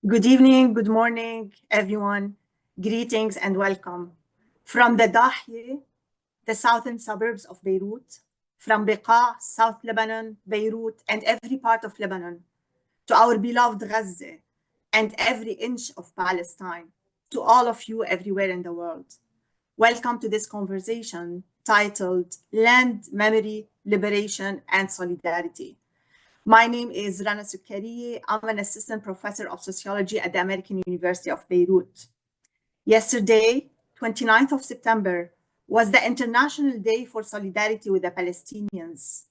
Good evening, good morning, everyone. Greetings and welcome. From the Dahieh, the southern suburbs of Beirut, from Beqa, South Lebanon, Beirut, and every part of Lebanon, to our beloved Gaza and every inch of Palestine, to all of you everywhere in the world. Welcome to this conversation titled Land, Memory, Liberation, and Solidarity. My name is Rana Sukarieh. I'm an assistant professor of sociology at the American University of Beirut. Yesterday, 29th of September, was the International Day for Solidarity with the Palestinians.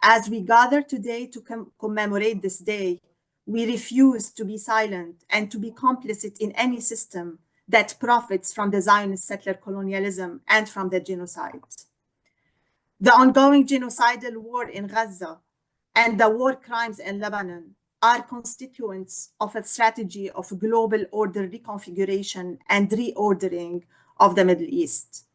As we gather today to commemorate this day, we refuse to be silent and to be complicit in any system that profits from the Zionist settler colonialism and from the genocide. The ongoing genocidal war in Gaza and the war crimes in Lebanon are constituents of a strategy of global order reconfiguration and reordering of the Middle East.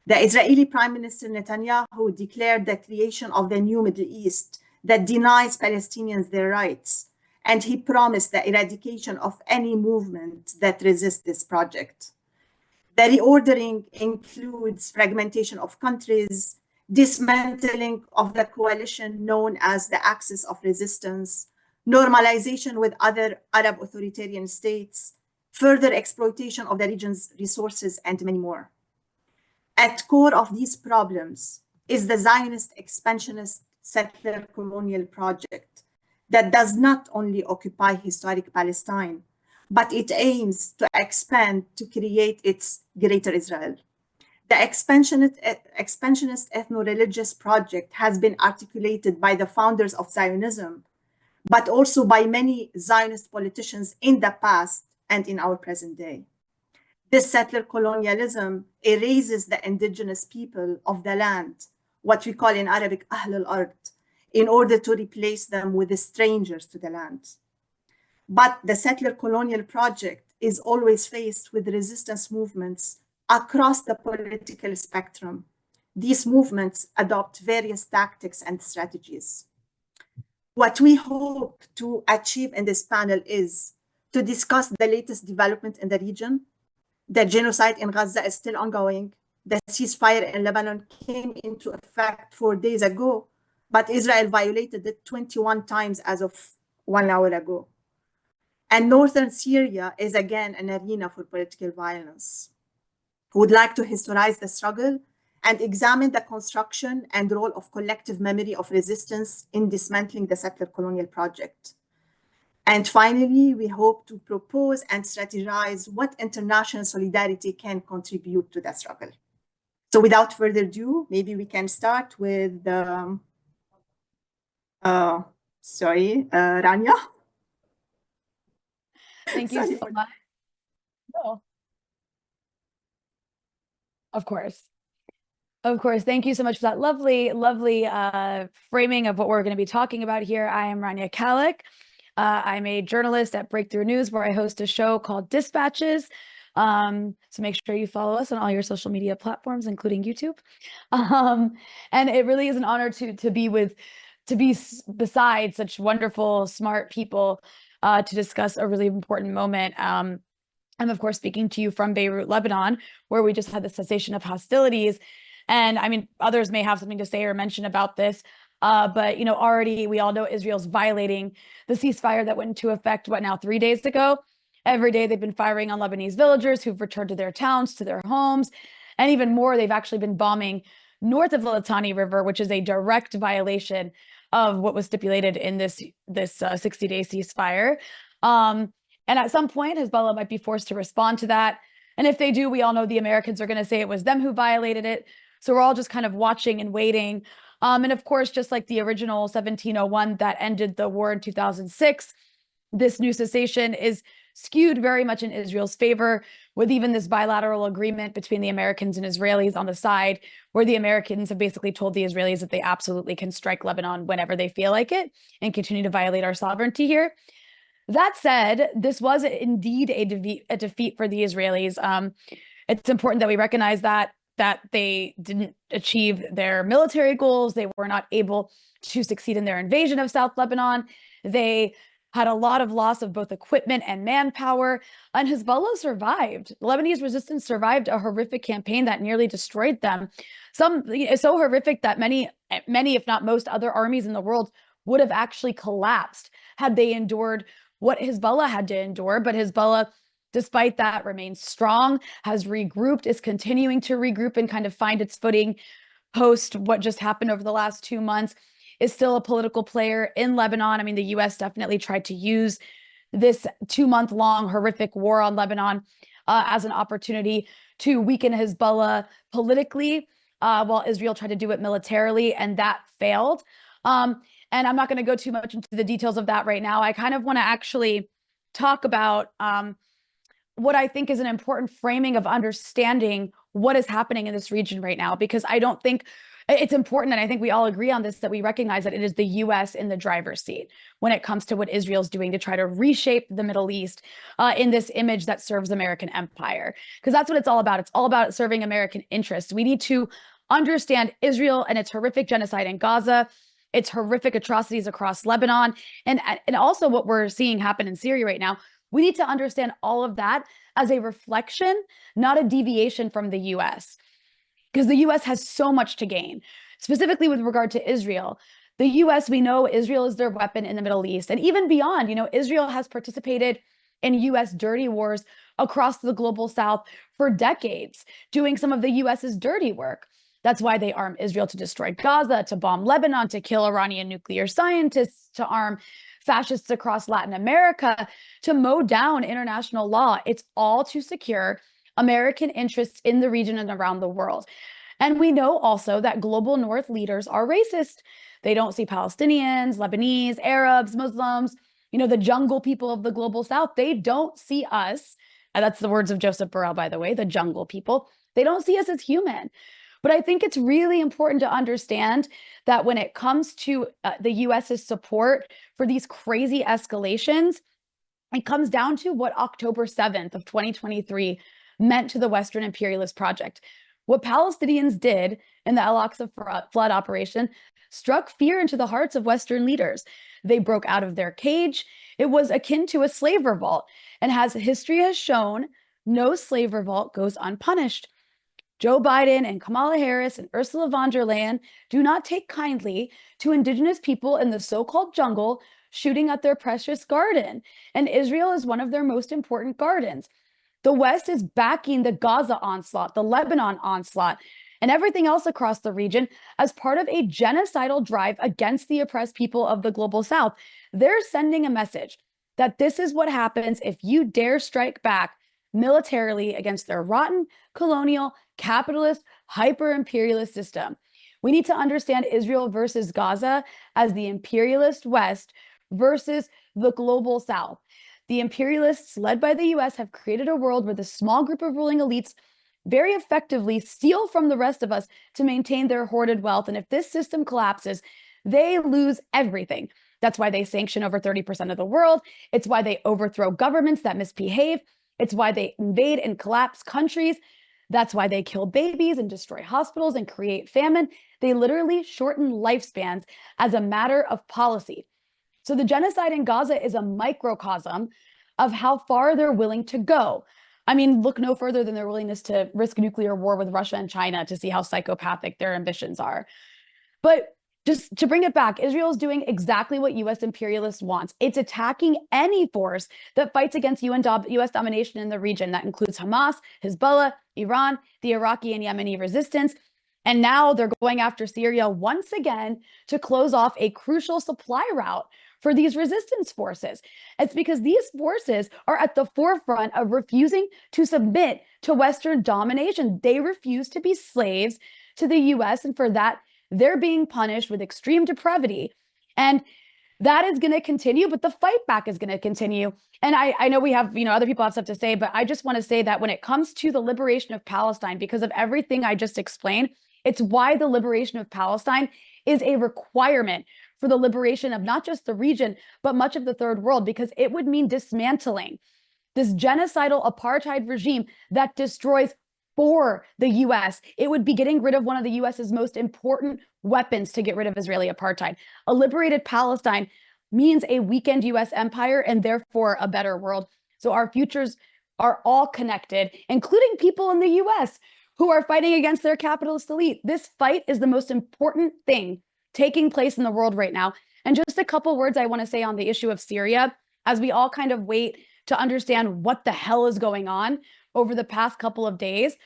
The Israeli Prime Minister Netanyahu declared the creation of the new Middle East that denies Palestinians their rights, and he promised the eradication of any movement that resists this project. The reordering includes fragmentation of countries, dismantling of the coalition known as the Axis of Resistance, normalization with other Arab authoritarian states, further exploitation of the region's resources, and many more. At core of these problems is the Zionist expansionist settler colonial project that does not only occupy historic Palestine, but it aims to expand to create its greater Israel. The expansionist ethno-religious project has been articulated by the founders of Zionism, but also by many Zionist politicians in the past and in our present day. This settler colonialism erases the indigenous people of the land, what we call in Arabic Ahl al-Ard, in order to replace them with the strangers to the land. But the settler colonial project is always faced with resistance movements across the political spectrum. These movements adopt various tactics and strategies. What we hope to achieve in this panel is to discuss the latest development in the region. The genocide in Gaza is still ongoing. The ceasefire in Lebanon came into effect 4 days ago, but Israel violated it 21 times as of 1 hour ago. And northern Syria is again an arena for political violence. We would like to historize the struggle and examine the construction and role of collective memory of resistance in dismantling the settler colonial project. And finally, we hope to propose and strategize what international solidarity can contribute to the struggle. So without further ado, maybe we can start with, Rania. Thank you so much. No. Of course. Thank you so much for that lovely framing of what we're going to be talking about here. I am Rania Khalek. I'm a journalist at Breakthrough News, where I host a show called Dispatches. So make sure you follow us on all your social media platforms, including YouTube. And it really is an honor to be beside such wonderful, smart people to discuss a really important moment. I'm of course speaking to you from Beirut, Lebanon, where we just had the cessation of hostilities. And I mean, others may have something to say or mention about this. But, already we all know Israel's violating the ceasefire that went into effect, 3 days ago. Every day they've been firing on Lebanese villagers who've returned to their towns, to their homes. And even more, they've actually been bombing north of the Litani River, which is a direct violation of what was stipulated in this 60-day ceasefire. And at some point, Hezbollah might be forced to respond to that. And if they do, we all know the Americans are going to say it was them who violated it. So we're all just kind of watching and waiting. And of course, just like the original 1701 that ended the war in 2006, this new cessation is skewed very much in Israel's favor, with even this bilateral agreement between the Americans and Israelis on the side, where the Americans have basically told the Israelis that they absolutely can strike Lebanon whenever they feel like it and continue to violate our sovereignty here. That said, this was indeed a defeat for the Israelis. It's important that we recognize that they didn't achieve their military goals. They were not able to succeed in their invasion of South Lebanon. They had a lot of loss of both equipment and manpower, and Hezbollah survived. Lebanese resistance survived a horrific campaign that nearly destroyed them. So horrific that many, if not most, other armies in the world would have actually collapsed had they endured what Hezbollah had to endure. But Hezbollah, despite that, remains strong, has regrouped, is continuing to regroup and kind of find its footing post what just happened over the last 2 months, is still a political player in Lebanon. I mean, the US definitely tried to use this 2-month-long horrific war on Lebanon as an opportunity to weaken Hezbollah politically, while Israel tried to do it militarily, and that failed. And I'm not going to go too much into the details of that right now. I kind of want to actually talk about what I think is an important framing of understanding what is happening in this region right now, because I don't think it's important, and I think we all agree on this, that we recognize that it is the US in the driver's seat when it comes to what Israel's doing to try to reshape the Middle East in this image that serves American empire, because that's what it's all about. It's all about serving American interests. We need to understand Israel and its horrific genocide in Gaza, its horrific atrocities across Lebanon, and also what we're seeing happen in Syria right now. We need to understand all of that as a reflection, not a deviation from the US, because the US has so much to gain, specifically with regard to Israel. The US, we know Israel is their weapon in the Middle East, and even beyond. Israel has participated in US dirty wars across the global South for decades, doing some of the US's dirty work. That's why they arm Israel to destroy Gaza, to bomb Lebanon, to kill Iranian nuclear scientists, to arm fascists across Latin America, to mow down international law. It's all to secure American interests in the region and around the world. And we know also that global North leaders are racist. They don't see Palestinians, Lebanese, Arabs, Muslims, the jungle people of the global South. They don't see us, and that's the words of Joseph Borrell, by the way, the jungle people. They don't see us as human. But I think it's really important to understand that when it comes to the US's support for these crazy escalations, it comes down to what October 7th of 2023 meant to the Western imperialist project. What Palestinians did in the Al-Aqsa flood operation struck fear into the hearts of Western leaders. They broke out of their cage. It was akin to a slave revolt. And as history has shown, no slave revolt goes unpunished. Joe Biden and Kamala Harris and Ursula von der Leyen do not take kindly to indigenous people in the so-called jungle shooting at their precious garden. And Israel is one of their most important gardens. The West is backing the Gaza onslaught, the Lebanon onslaught, and everything else across the region as part of a genocidal drive against the oppressed people of the global South. They're sending a message that this is what happens if you dare strike back militarily against their rotten, colonial, capitalist, hyper-imperialist system. We need to understand Israel versus Gaza as the imperialist West versus the global South. The imperialists, led by the US, have created a world where the small group of ruling elites very effectively steal from the rest of us to maintain their hoarded wealth. And if this system collapses, they lose everything. That's why they sanction over 30% of the world. It's why they overthrow governments that misbehave. It's why they invade and collapse countries. That's why they kill babies and destroy hospitals and create famine. They literally shorten lifespans as a matter of policy. So the genocide in Gaza is a microcosm of how far they're willing to go. I mean, look no further than their willingness to risk nuclear war with Russia and China to see how psychopathic their ambitions are. But just to bring it back, Israel is doing exactly what US imperialists wants. It's attacking any force that fights against US domination in the region. That includes Hamas, Hezbollah, Iran, the Iraqi and Yemeni resistance. And now they're going after Syria once again to close off a crucial supply route for these resistance forces. It's because these forces are at the forefront of refusing to submit to Western domination. They refuse to be slaves to the US, and for that, they're being punished with extreme depravity. And that is going to continue, but the fight back is going to continue. And I know we have, other people have stuff to say, but I just want to say that when it comes to the liberation of Palestine, because of everything I just explained, it's why the liberation of Palestine is a requirement for the liberation of not just the region, but much of the third world, because it would mean dismantling this genocidal apartheid regime that destroys for the US. It would be getting rid of one of the US's most important weapons to get rid of Israeli apartheid. A liberated Palestine means a weakened US empire and therefore a better world. So our futures are all connected, including people in the US who are fighting against their capitalist elite. This fight is the most important thing taking place in the world right now. And just a couple words I want to say on the issue of Syria, as we all kind of wait to understand what the hell is going on over the past couple of days.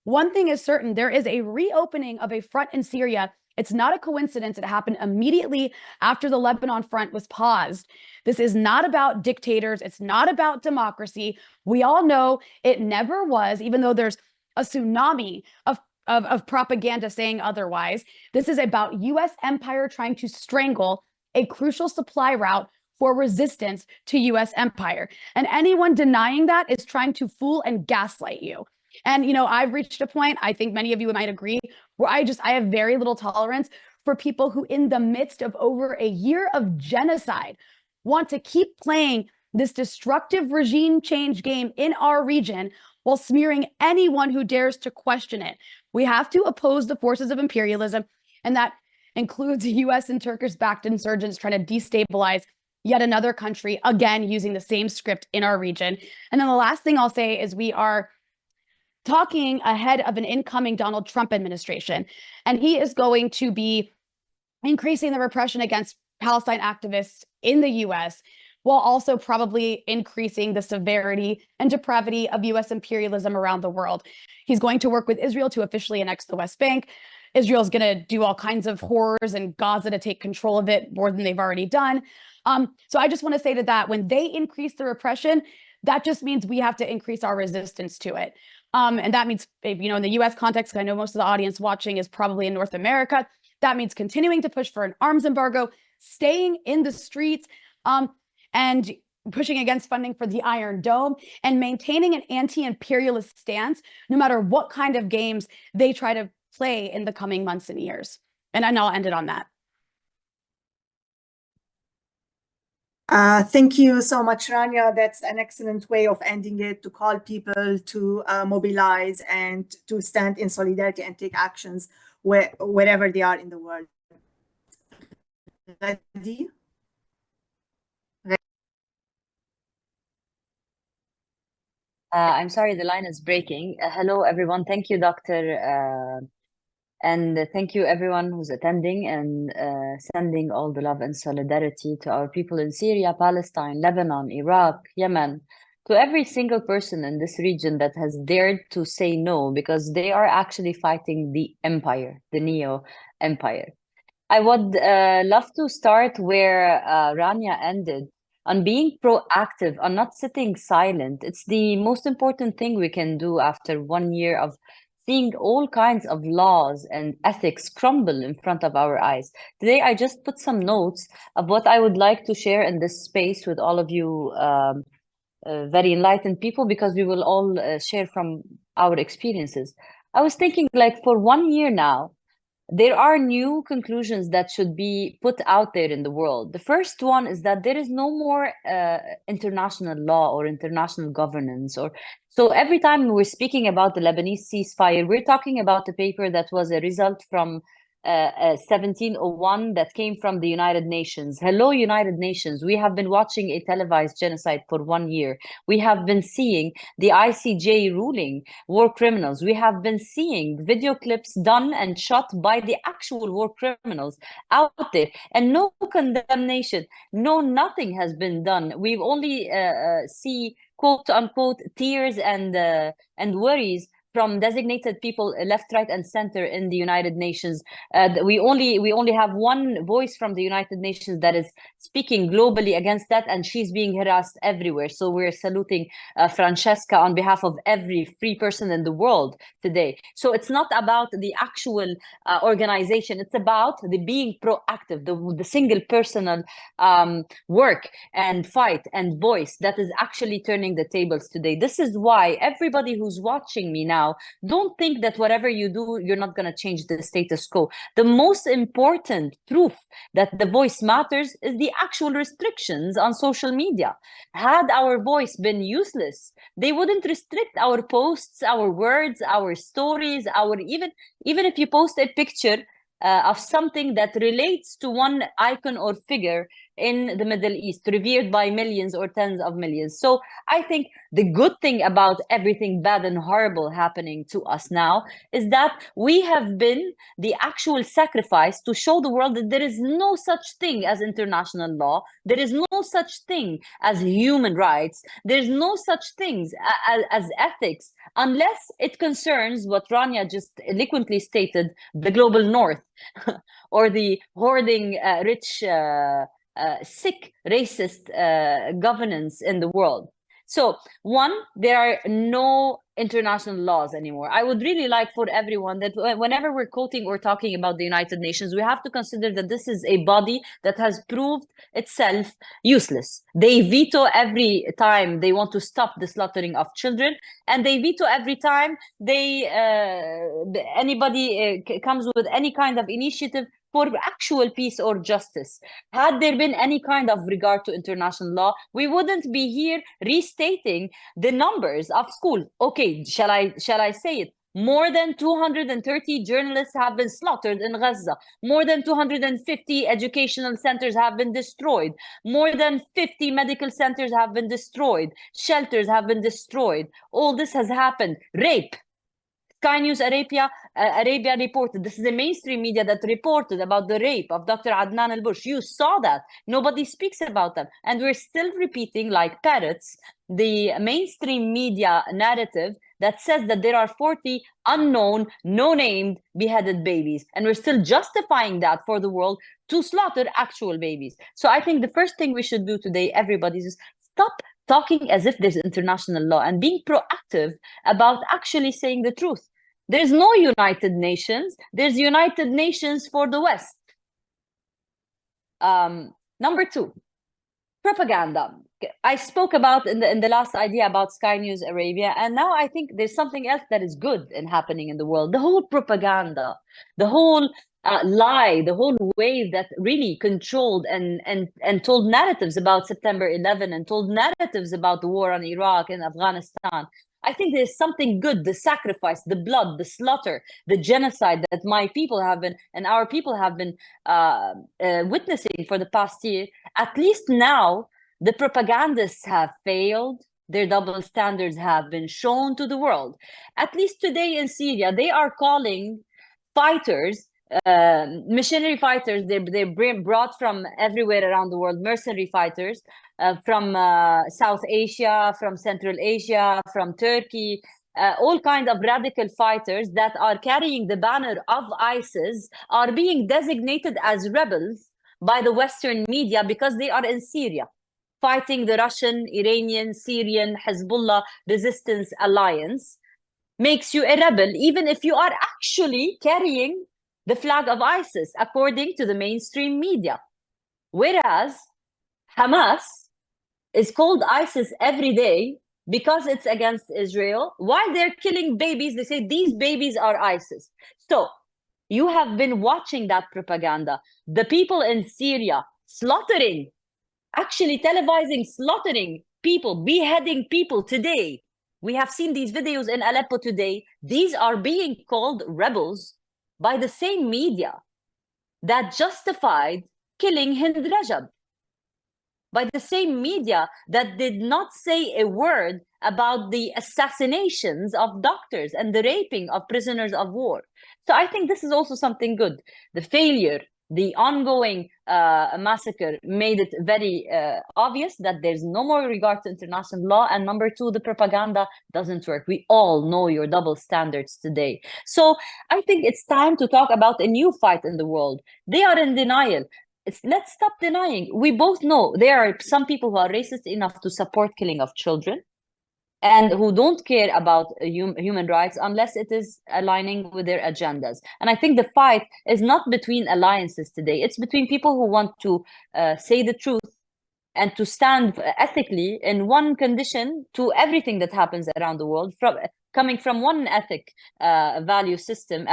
One thing is certain, there is a reopening of a front in Syria. It's not a coincidence. It happened immediately after the Lebanon front was paused. This is not about dictators. It's not about democracy. We all know it never was, even though there's a tsunami of propaganda saying otherwise. This is about US empire trying to strangle a crucial supply route for resistance to US empire. And anyone denying that is trying to fool and gaslight you. And, you know, I've reached a point, I think many of you might agree, where I have very little tolerance for people who, in the midst of over a year of genocide, want to keep playing this destructive regime change game in our region while smearing anyone who dares to question it. We have to oppose the forces of imperialism, and that includes US and Turkish-backed insurgents trying to destabilize yet another country, again, using the same script in our region. And then the last thing I'll say is we are talking ahead of an incoming Donald Trump administration, and he is going to be increasing the repression against Palestine activists in the US, while also probably increasing the severity and depravity of US imperialism around the world. He's going to work with Israel to officially annex the West Bank. Israel's going to do all kinds of horrors in Gaza to take control of it more than they've already done. So I just want to say to that, when they increase the repression, that just means we have to increase our resistance to it. And that means, you know, in the US context, I know most of the audience watching is probably in North America, that means continuing to push for an arms embargo, staying in the streets, and pushing against funding for the Iron Dome, and maintaining an anti-imperialist stance, no matter what kind of games they try to play in the coming months and years. And I'll end it on that. Thank you so much, Rania. That's an excellent way of ending it, to call people to mobilize and to stand in solidarity and take actions wherever they are in the world. Ghadi? I'm sorry, the line is breaking. Hello, everyone. Thank you, Doctor. And thank you, everyone who's attending and sending all the love and solidarity to our people in Syria, Palestine, Lebanon, Iraq, Yemen, to every single person in this region that has dared to say no, because they are actually fighting the empire, the neo-empire. I would love to start where Rania ended, on being proactive, on not sitting silent. It's the most important thing we can do after 1 year of seeing all kinds of laws and ethics crumble in front of our eyes. Today, I just put some notes of what I would like to share in this space with all of you very enlightened people, because we will all share from our experiences. I was thinking, like, for 1 year now, there are new conclusions that should be put out there in the world. The first one is that there is no more international law or international governance. So every time we're speaking about the Lebanese ceasefire, we're talking about a paper that was a result from 1701 that came from the United Nations. Hello, United Nations. We have been watching a televised genocide for 1 year. We have been seeing the ICJ ruling war criminals. We have been seeing video clips done and shot by the actual war criminals out there, and no condemnation, no nothing has been done. We've only see quote unquote tears and worries from designated people left, right, and center in the United Nations. We only have one voice from the United Nations that is speaking globally against that, and she's being harassed everywhere. So we're saluting Francesca on behalf of every free person in the world today. So it's not about the actual organization. It's about the being proactive, the single personal work and fight and voice that is actually turning the tables today. This is why everybody who's watching me now, don't think that whatever you do, you're not going to change the status quo. The most important proof that the voice matters is the actual restrictions on social media. Had our voice been useless, they wouldn't restrict our posts, our words, our stories, even if you post a picture of something that relates to one icon or figure in the Middle East, revered by millions or tens of millions. So I think the good thing about everything bad and horrible happening to us now is that we have been the actual sacrifice to show the world that there is no such thing as international law. There is no such thing as human rights. There's no such things as ethics, unless it concerns what Rania just eloquently stated, the global north, or the hoarding, rich, sick, racist governance in the world. So, one, there are no international laws anymore. I would really like for everyone that whenever we're quoting or talking about the United Nations, we have to consider that this is a body that has proved itself useless. They veto every time they want to stop the slaughtering of children, and they veto every time they anybody comes with any kind of initiative for actual peace or justice. Had there been any kind of regard to international law, we wouldn't be here restating the numbers of school. Okay, shall I say it? More than 230 journalists have been slaughtered in Gaza. More than 250 educational centers have been destroyed. More than 50 medical centers have been destroyed. Shelters have been destroyed. All this has happened. Rape. Sky News Arabia reported. This is the mainstream media that reported about the rape of Dr. Adnan al-Bush. You saw that. Nobody speaks about them. And we're still repeating like parrots the mainstream media narrative that says that there are 40 unknown, no-named beheaded babies. And we're still justifying that for the world to slaughter actual babies. So I think the first thing we should do today, everybody, is stop talking as if there's international law and being proactive about actually saying the truth. There's no United Nations. There's United Nations for the West. Number two, propaganda. I spoke about in the last idea about Sky News Arabia, and now I think there's something else that is good and happening in the world. The whole propaganda, the whole lie, the whole wave that really controlled and told narratives about September 11 and told narratives about the war on Iraq and Afghanistan. I think there's something good, the sacrifice, the blood, the slaughter, the genocide that my people have been and our people have been witnessing for the past year. At least now, the propagandists have failed. Their double standards have been shown to the world. At least today in Syria, they are calling fighters, missionary fighters. They're brought from everywhere around the world, mercenary fighters, from South Asia, from Central Asia, from Turkey, all kinds of radical fighters that are carrying the banner of ISIS are being designated as rebels by the Western media because they are in Syria, fighting the Russian, Iranian, Syrian, Hezbollah resistance alliance. Makes you a rebel, even if you are actually carrying the flag of ISIS, according to the mainstream media. Whereas Hamas is called ISIS every day because it's against Israel. While they're killing babies, they say these babies are ISIS. So you have been watching that propaganda. The people in Syria slaughtering, actually televising, slaughtering people, beheading people today. We have seen these videos in Aleppo today. These are being called rebels by the same media that justified killing Hind Rajab, by the same media that did not say a word about the assassinations of doctors and the raping of prisoners of war. So I think this is also something good. The failure, the ongoing massacre made it very obvious that there's no more regard to international law. And number two, the propaganda doesn't work. We all know your double standards today. So I think it's time to talk about a new fight in the world. They are in denial. Let's stop denying. We both know there are some people who are racist enough to support killing of children and who don't care about human rights unless it is aligning with their agendas. And I think the fight is not between alliances today. It's between people who want to say the truth and to stand ethically in one condition to everything that happens around the world, coming from one ethics value system,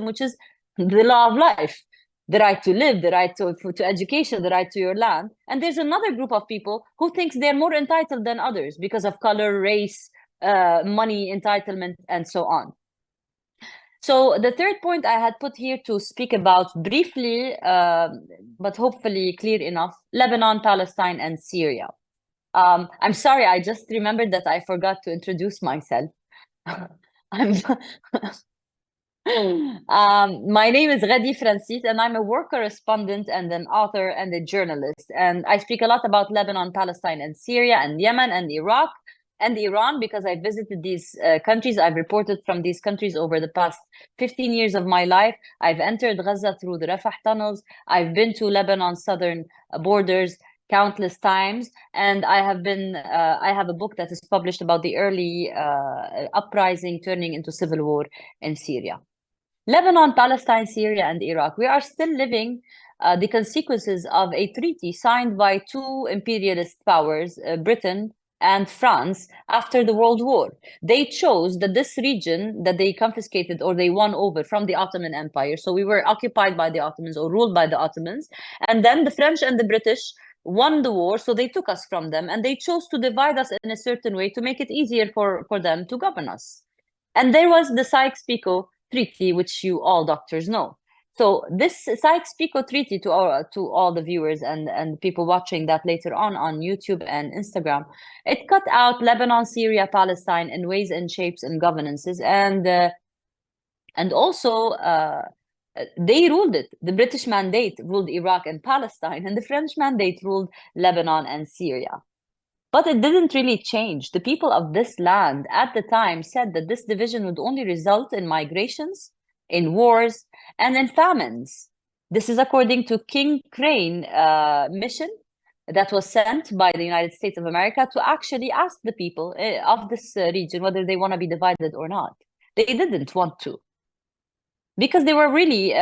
which is the law of life. The right to live, the right to education, the right to your land. And there's another group of people who thinks they're more entitled than others because of color, race, money, entitlement, and so on. So the third point I had put here to speak about briefly, but hopefully clear enough, Lebanon, Palestine, and Syria. I'm sorry, I just remembered that I forgot to introduce myself. I'm my name is Rania Francis, and I'm a war correspondent and an author and a journalist. And I speak a lot about Lebanon, Palestine, and Syria, and Yemen, and Iraq, and Iran, because I visited these countries. I've reported from these countries over the past 15 years of my life. I've entered Gaza through the Rafah tunnels. I've been to Lebanon's southern borders countless times, and I have a book that is published about the early uprising turning into civil war in Syria. Lebanon, Palestine, Syria, and Iraq. We are still living the consequences of a treaty signed by two imperialist powers, Britain and France, after the World War. They chose that this region that they confiscated or they won over from the Ottoman Empire, so we were occupied by the Ottomans or ruled by the Ottomans, and then the French and the British won the war, so they took us from them, and they chose to divide us in a certain way to make it easier for them to govern us. And there was the Sykes-Picot Treaty, which you all doctors know. So this Sykes-Picot Treaty, to all the viewers and people watching that later on YouTube and Instagram, it cut out Lebanon, Syria, Palestine in ways and shapes and governances, and also they ruled it. The British mandate ruled Iraq and Palestine, and the French mandate ruled Lebanon and Syria. But it didn't really change. The people of this land at the time said that this division would only result in migrations, in wars, and in famines. This is according to King Crane mission that was sent by the United States of America to actually ask the people of this region whether they want to be divided or not. They didn't want to, because they were really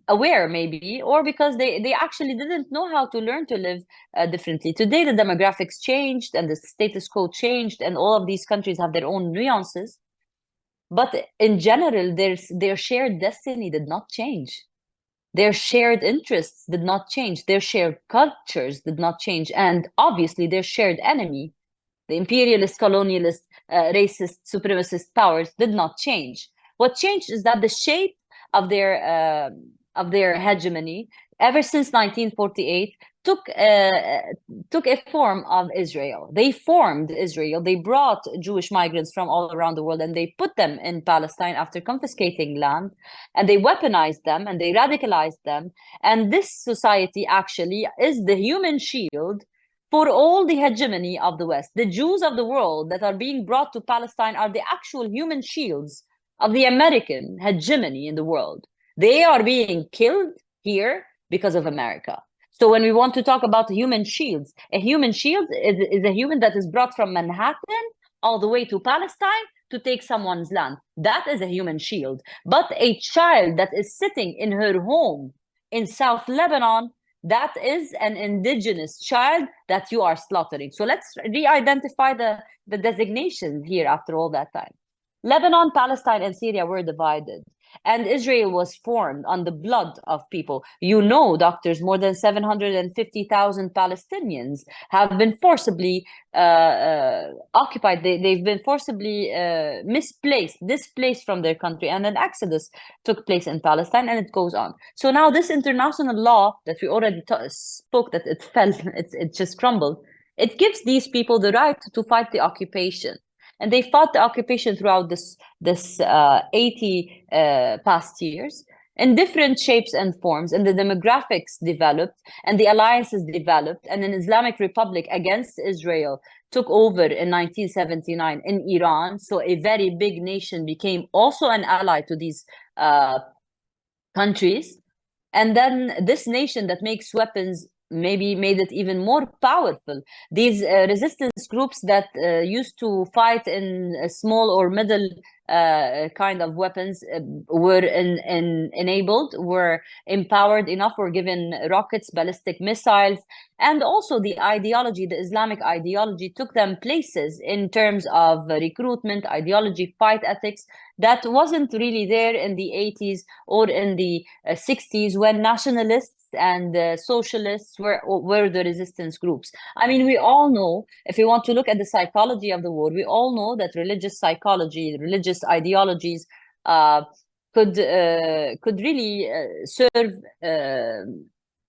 aware, maybe, or because they actually didn't know how to learn to live differently. Today, the demographics changed and the status quo changed, and all of these countries have their own nuances. But in general, their shared destiny did not change. Their shared interests did not change. Their shared cultures did not change. And obviously, their shared enemy, the imperialist, colonialist, racist, supremacist powers, did not change. What changed is that the shape of their hegemony, ever since 1948, took a form of Israel. They formed Israel. They brought Jewish migrants from all around the world, and they put them in Palestine after confiscating land, and they weaponized them and they radicalized them. And this society actually is the human shield for all the hegemony of the West. The Jews of the world that are being brought to Palestine are the actual human shields of the American hegemony in the world. They are being killed here because of America. So when we want to talk about human shields, a human shield is a human that is brought from Manhattan all the way to Palestine to take someone's land. That is a human shield. But a child that is sitting in her home in South Lebanon, that is an indigenous child that you are slaughtering. So let's re-identify the designations here after all that time. Lebanon, Palestine, and Syria were divided, and Israel was formed on the blood of people. You know, doctors, more than 750,000 Palestinians have been forcibly occupied. They've been forcibly displaced from their country, and an exodus took place in Palestine, and it goes on. So now this international law that we already spoke, that it fell, it just crumbled, it gives these people the right to fight the occupation. And they fought the occupation throughout this 80 past years in different shapes and forms, and the demographics developed, and the alliances developed, and an Islamic Republic against Israel took over in 1979 in Iran. So a very big nation became also an ally to these countries. And then this nation that makes weapons maybe made it even more powerful. These resistance groups that used to fight in small or middle kind of weapons were enabled, were empowered enough, were given rockets, ballistic missiles, and also the ideology, the Islamic ideology, took them places in terms of recruitment, ideology, fight ethics, that wasn't really there in the 80s or in the 60s, when nationalists and socialists were the resistance groups. I mean, we all know, if we want to look at the psychology of the war, we all know that religious psychology, religious ideologies could really serve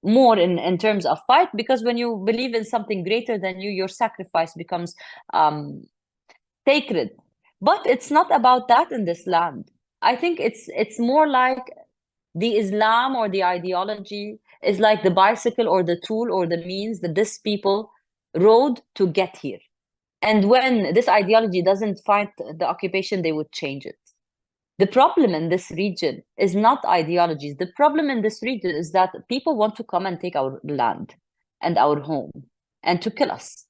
more in terms of fight, because when you believe in something greater than you, your sacrifice becomes sacred. But it's not about that in this land. I think it's more like the Islam or the ideology is like the bicycle or the tool or the means that this people rode to get here. And when this ideology doesn't fight the occupation, they would change it. The problem in this region is not ideologies. The problem in this region is that people want to come and take our land and our home and to kill us.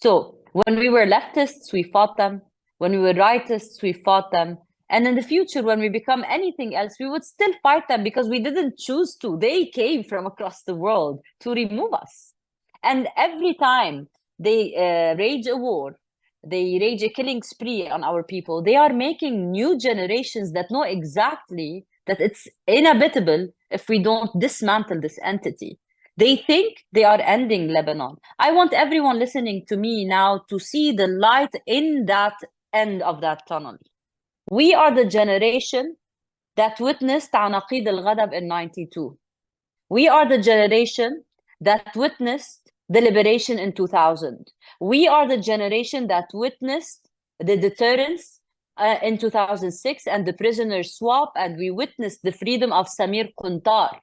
So when we were leftists, we fought them. When we were rightists, we fought them. And in the future, when we become anything else, we would still fight them because we didn't choose to. They came from across the world to remove us. And every time they rage a war, they rage a killing spree on our people, they are making new generations that know exactly that it's inevitable if we don't dismantle this entity. They think they are ending Lebanon. I want everyone listening to me now to see the light in that end of that tunnel. We are the generation that witnessed Anaqid al-Ghadab in 92. We are the generation that witnessed the liberation in 2000. We are the generation that witnessed the deterrence in 2006 and the prisoner swap, and we witnessed the freedom of Samir Quntar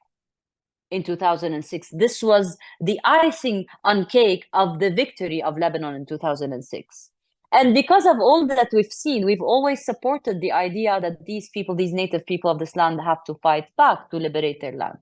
in 2006. This was the icing on cake of the victory of Lebanon in 2006. And because of all that we've seen, we've always supported the idea that these people, these native people of this land, have to fight back to liberate their land.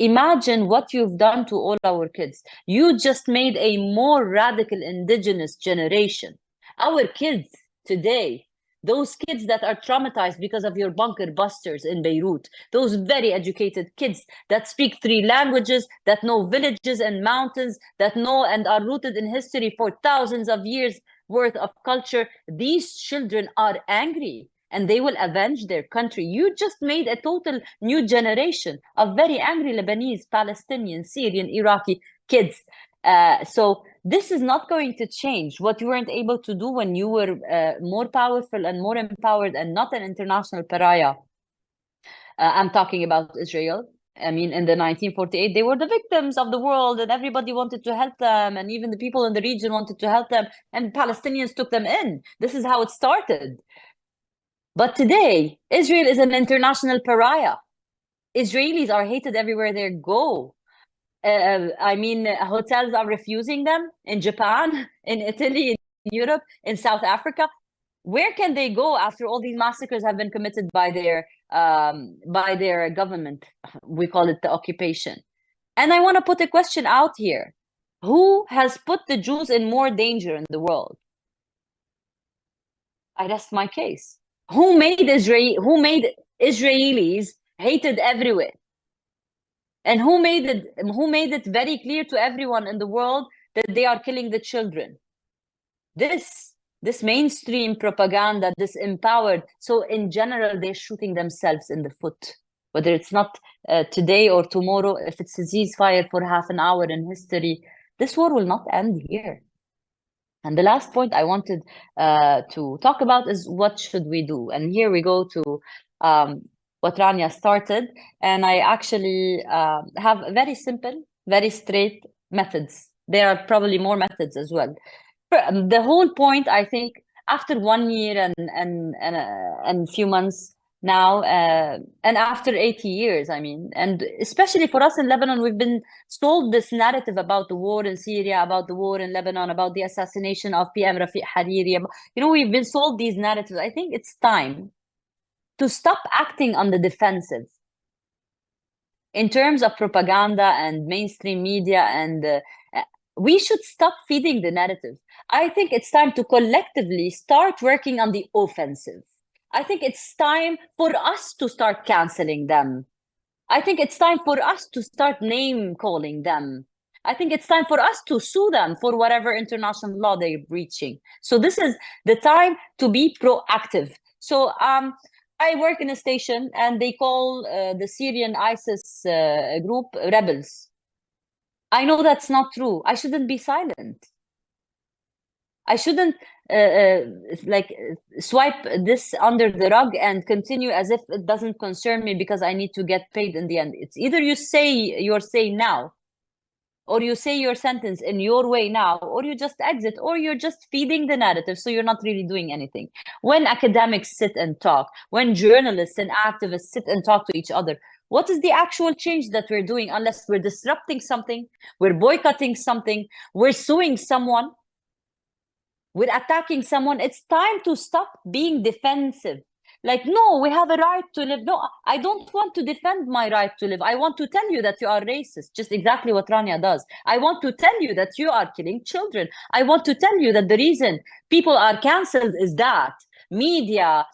Imagine what you've done to all our kids. You just made a more radical indigenous generation. Our kids today, those kids that are traumatized because of your bunker busters in Beirut, those very educated kids that speak 3 languages, that know villages and mountains, that know and are rooted in history for thousands of years worth of culture, these children are angry and they will avenge their country. You just made a total new generation of very angry Lebanese, Palestinian, Syrian, Iraqi kids. So this is not going to change. What you weren't able to do when you were more powerful and more empowered and not an international pariah. I'm talking about Israel. I mean, in the 1948, they were the victims of the world and everybody wanted to help them. And even the people in the region wanted to help them. And Palestinians took them in. This is how it started. But today, Israel is an international pariah. Israelis are hated everywhere they go. I mean, hotels are refusing them in Japan, in Italy, in Europe, in South Africa. Where can they go after all these massacres have been committed by their government? We call it the occupation. And I want to put a question out here. Who has put the Jews in more danger in the world? I rest my case. Who made Israelis hated everywhere? And who made it very clear to everyone in the world that they are killing the children? This mainstream propaganda, this empowered. So in general, they're shooting themselves in the foot. Whether it's not today or tomorrow, if it's a ceasefire for half an hour in history, this war will not end here. And the last point I wanted to talk about is what should we do? And here we go to what Rania started. And I actually have very simple, very straight methods. There are probably more methods as well. The whole point, I think, after 1 year and few months now, and after 80 years, I mean, and especially for us in Lebanon, we've been sold this narrative about the war in Syria, about the war in Lebanon, about the assassination of PM Rafiq Hariri. You know, we've been sold these narratives. I think it's time to stop acting on the defensive in terms of propaganda and mainstream media, and we should stop feeding the narrative. I think it's time to collectively start working on the offensive. I think it's time for us to start canceling them. I think it's time for us to start name calling them. I think it's time for us to sue them for whatever international law they're breaching. So this is the time to be proactive. So I work in a station and they call the Syrian ISIS group rebels. I know that's not true. I shouldn't be silent. I shouldn't swipe this under the rug and continue as if it doesn't concern me because I need to get paid in the end. It's either you say your say now, or you say your sentence in your way now, or you just exit, or you're just feeding the narrative, so you're not really doing anything. When academics sit and talk, when journalists and activists sit and talk to each other, what is the actual change that we're doing unless we're disrupting something, we're boycotting something, we're suing someone, we're attacking someone? It's time to stop being defensive. Like, no, we have a right to live. No, I don't want to defend my right to live. I want to tell you that you are racist, just exactly what Rania does. I want to tell you that you are killing children. I want to tell you that the reason people are cancelled is that media,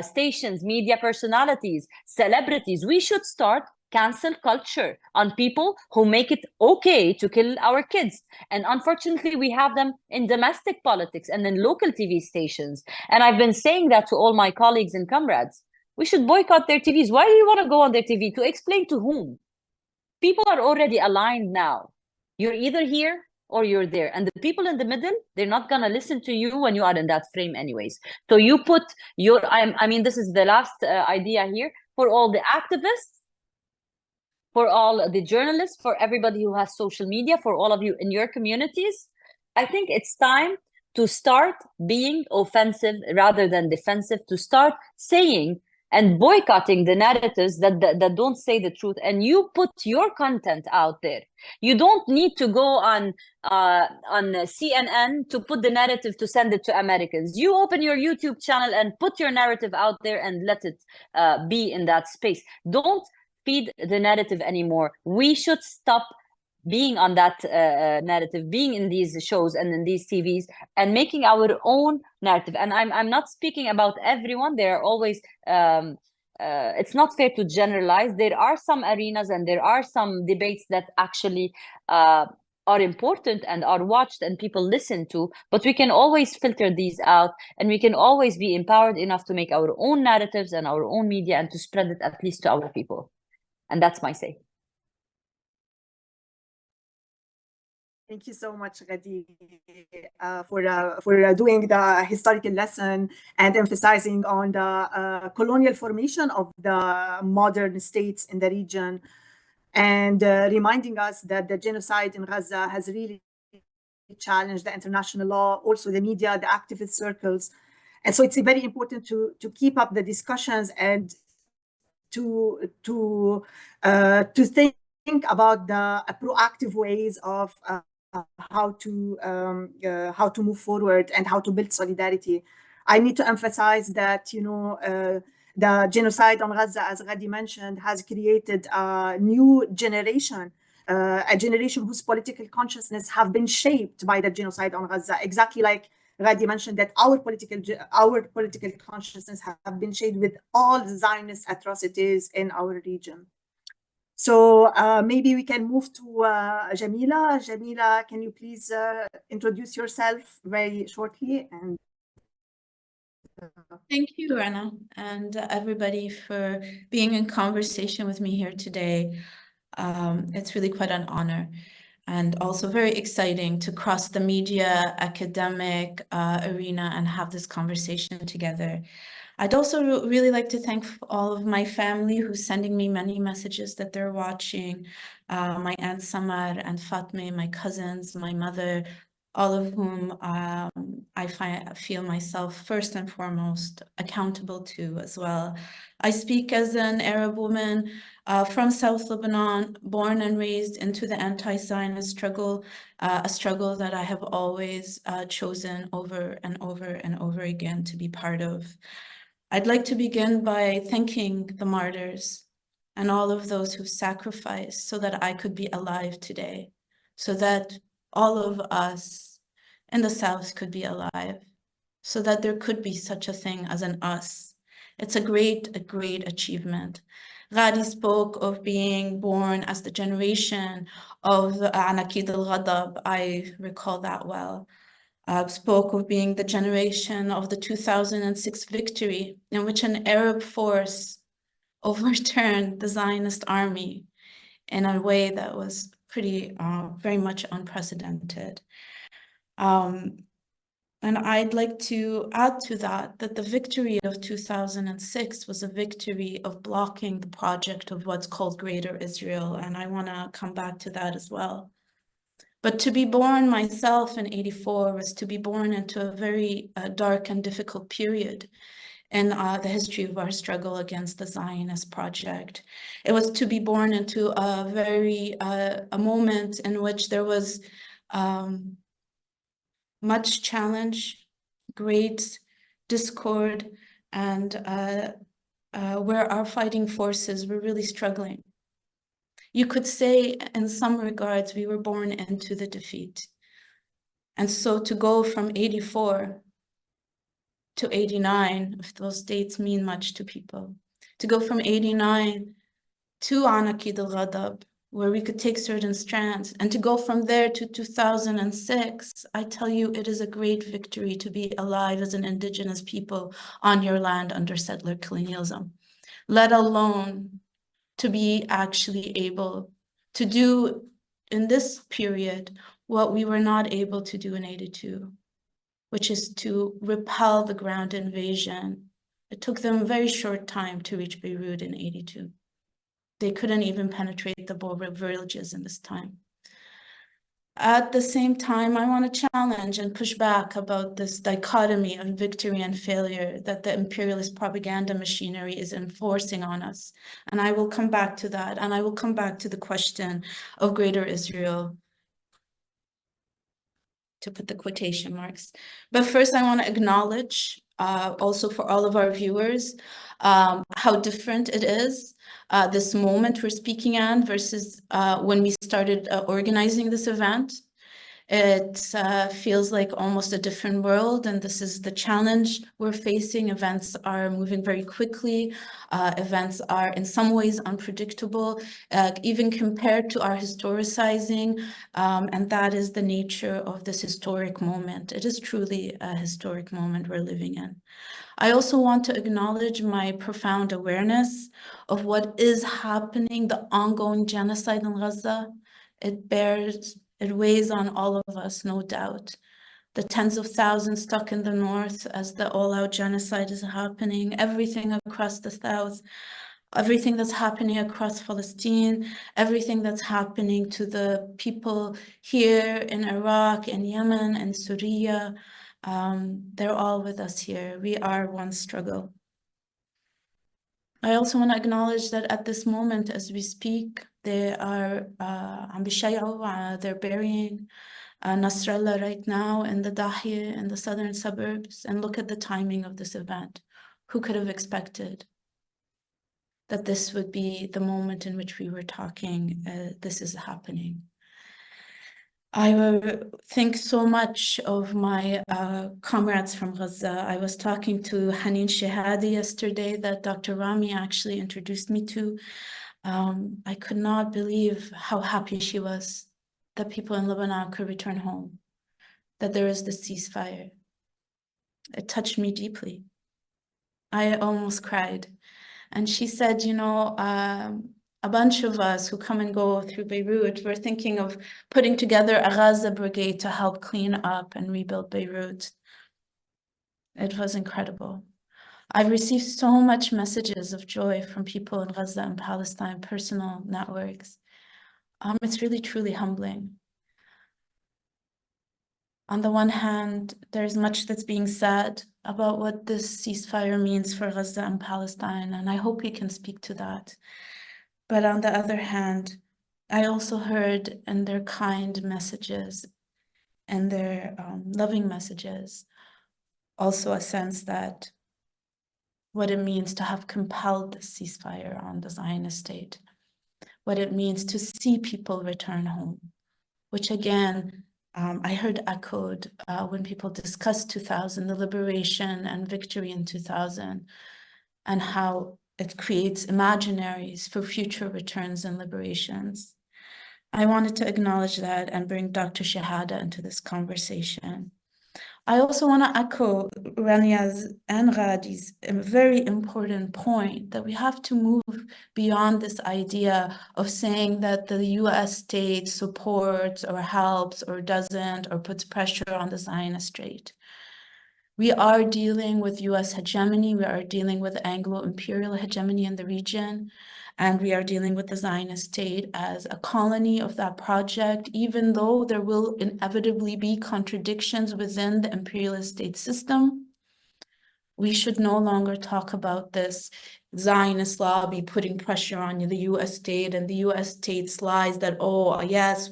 stations, media personalities, celebrities, we should start cancel culture on people who make it okay to kill our kids. And unfortunately, we have them in domestic politics and in local TV stations. And I've been saying that to all my colleagues and comrades. We should boycott their TVs. Why do you want to go on their TV? To explain to whom? People are already aligned now. You're either here or you're there. And the people in the middle, they're not going to listen to you when you are in that frame anyways. So you put your, I mean, this is the last idea here for all the activists, for all the journalists, for everybody who has social media, for all of you in your communities. I think it's time to start being offensive rather than defensive, to start saying and boycotting the narratives that don't say the truth. And you put your content out there. You don't need to go on CNN to put the narrative to send it to Americans. You open your YouTube channel and put your narrative out there and let it be in that space. Don't feed the narrative anymore. We should stop being on that narrative, being in these shows and in these TVs, and making our own narrative. And I'm not speaking about everyone. There are always it's not fair to generalize. There are some arenas and there are some debates that actually are important and are watched and people listen to, but we can always filter these out, and we can always be empowered enough to make our own narratives and our own media and to spread it at least to our people. And that's my say. Thank you so much, Ghadi, for doing the historical lesson and emphasizing on the colonial formation of the modern states in the region, and reminding us that the genocide in Gaza has really challenged the international law, also the media, the activist circles. And so it's very important to keep up the discussions and to think about the proactive ways of how to move forward and how to build solidarity. I need to emphasize that, you know, the genocide on Gaza, as Ghadi mentioned, has created a new generation, a generation whose political consciousness have been shaped by the genocide on Gaza. Exactly like Ghadi mentioned, that our political consciousness have been shaped with all the Zionist atrocities in our region. So maybe we can move to Jamila. Jamila, can you please introduce yourself very shortly? And thank you, Rana, and everybody for being in conversation with me here today. It's really quite an honor, and also very exciting to cross the media, academic arena and have this conversation together. I'd also really like to thank all of my family who's sending me many messages that they're watching, my Aunt Samar and Fatme, my cousins, my mother, all of whom I feel myself first and foremost accountable to as well. I speak as an Arab woman from South Lebanon, born and raised into the anti-Zionist struggle, a struggle that I have always chosen over and over and over again to be part of. I'd like to begin by thanking the martyrs and all of those who sacrificed so that I could be alive today, so that all of us in the South could be alive, so that there could be such a thing as an us. It's a great achievement. Ghadi spoke of being born as the generation of Anakid al-Ghadab. I recall that well. Spoke of being the generation of the 2006 victory in which an Arab force overturned the Zionist army in a way that was pretty, very much unprecedented. And I'd like to add to that the victory of 2006 was a victory of blocking the project of what's called Greater Israel. And I want to come back to that as well. But to be born myself in 84 was to be born into a very dark and difficult period in the history of our struggle against the Zionist project. It was to be born into a moment in which there was much challenge, great discord, and where our fighting forces were really struggling. You could say, in some regards, we were born into the defeat. And so to go from 84 to 89, if those dates mean much to people, to go from 89 to Anakid al-Ghadab, where we could take certain strands, and to go from there to 2006, I tell you, it is a great victory to be alive as an indigenous people on your land under settler colonialism, let alone to be actually able to do in this period what we were not able to do in 82, which is to repel the ground invasion. It took them a very short time to reach Beirut in 82. They couldn't even penetrate the border villages in this time. At the same time, I want to challenge and push back about this dichotomy of victory and failure that the imperialist propaganda machinery is enforcing on us. And I will come back to that. And I will come back to the question of Greater Israel, to put the quotation marks. But first, I want to acknowledge, also for all of our viewers, how different it is, this moment we're speaking on versus when we started organizing this event. It feels like almost a different world, and this is the challenge we're facing. Events are moving very quickly. Events are in some ways unpredictable, even compared to our historicizing, and that is the nature of this historic moment. It is truly a historic moment we're living in. I also want to acknowledge my profound awareness of what is happening, the ongoing genocide in Gaza. It weighs on all of us, no doubt. The tens of thousands stuck in the north as the all-out genocide is happening, everything across the south, everything that's happening across Palestine, everything that's happening to the people here in Iraq, in Yemen, and Syria. They're all with us here. We are one struggle. I also want to acknowledge that at this moment, as we speak, they are they're burying Nasrallah right now in the Dahya in the southern suburbs. And look at the timing of this event. Who could have expected that this would be the moment in which we were talking, this is happening? I think so much of my comrades from Gaza. I was talking to Haneen Shehadi yesterday that Dr. Rami actually introduced me to. I could not believe how happy she was that people in Lebanon could return home, that there is this ceasefire. It touched me deeply. I almost cried. And she said, you know, a bunch of us who come and go through Beirut, we're thinking of putting together a Gaza brigade to help clean up and rebuild Beirut. It was incredible. I've received so much messages of joy from people in Gaza and Palestine, personal networks. It's really, truly humbling. On the one hand, there's much that's being said about what this ceasefire means for Gaza and Palestine, and I hope we can speak to that. But on the other hand, I also heard in their kind messages and their loving messages, also a sense that what it means to have compelled this ceasefire on the Zionist state, what it means to see people return home, which again, I heard echoed when people discussed 2000, the liberation and victory in 2000, and how it creates imaginaries for future returns and liberations. I wanted to acknowledge that and bring Dr. Shehada into this conversation. I also want to echo Rania's and Ghadi's very important point that we have to move beyond this idea of saying that the US state supports or helps or doesn't or puts pressure on the Zionist state. We are dealing with US hegemony, we are dealing with Anglo-imperial hegemony in the region, and we are dealing with the Zionist state as a colony of that project, even though there will inevitably be contradictions within the imperialist state system. We should no longer talk about this Zionist lobby putting pressure on the US state and the US state's lies that, oh, yes,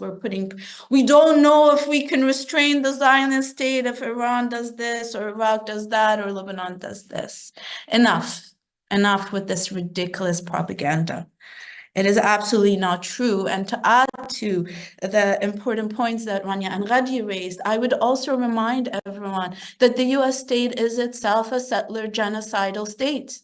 we don't know if we can restrain the Zionist state if Iran does this or Iraq does that or Lebanon does this. Enough with this ridiculous propaganda. It is absolutely not true. And to add to the important points that Rania and Ghadi raised, I would also remind everyone that the US state is itself a settler genocidal state,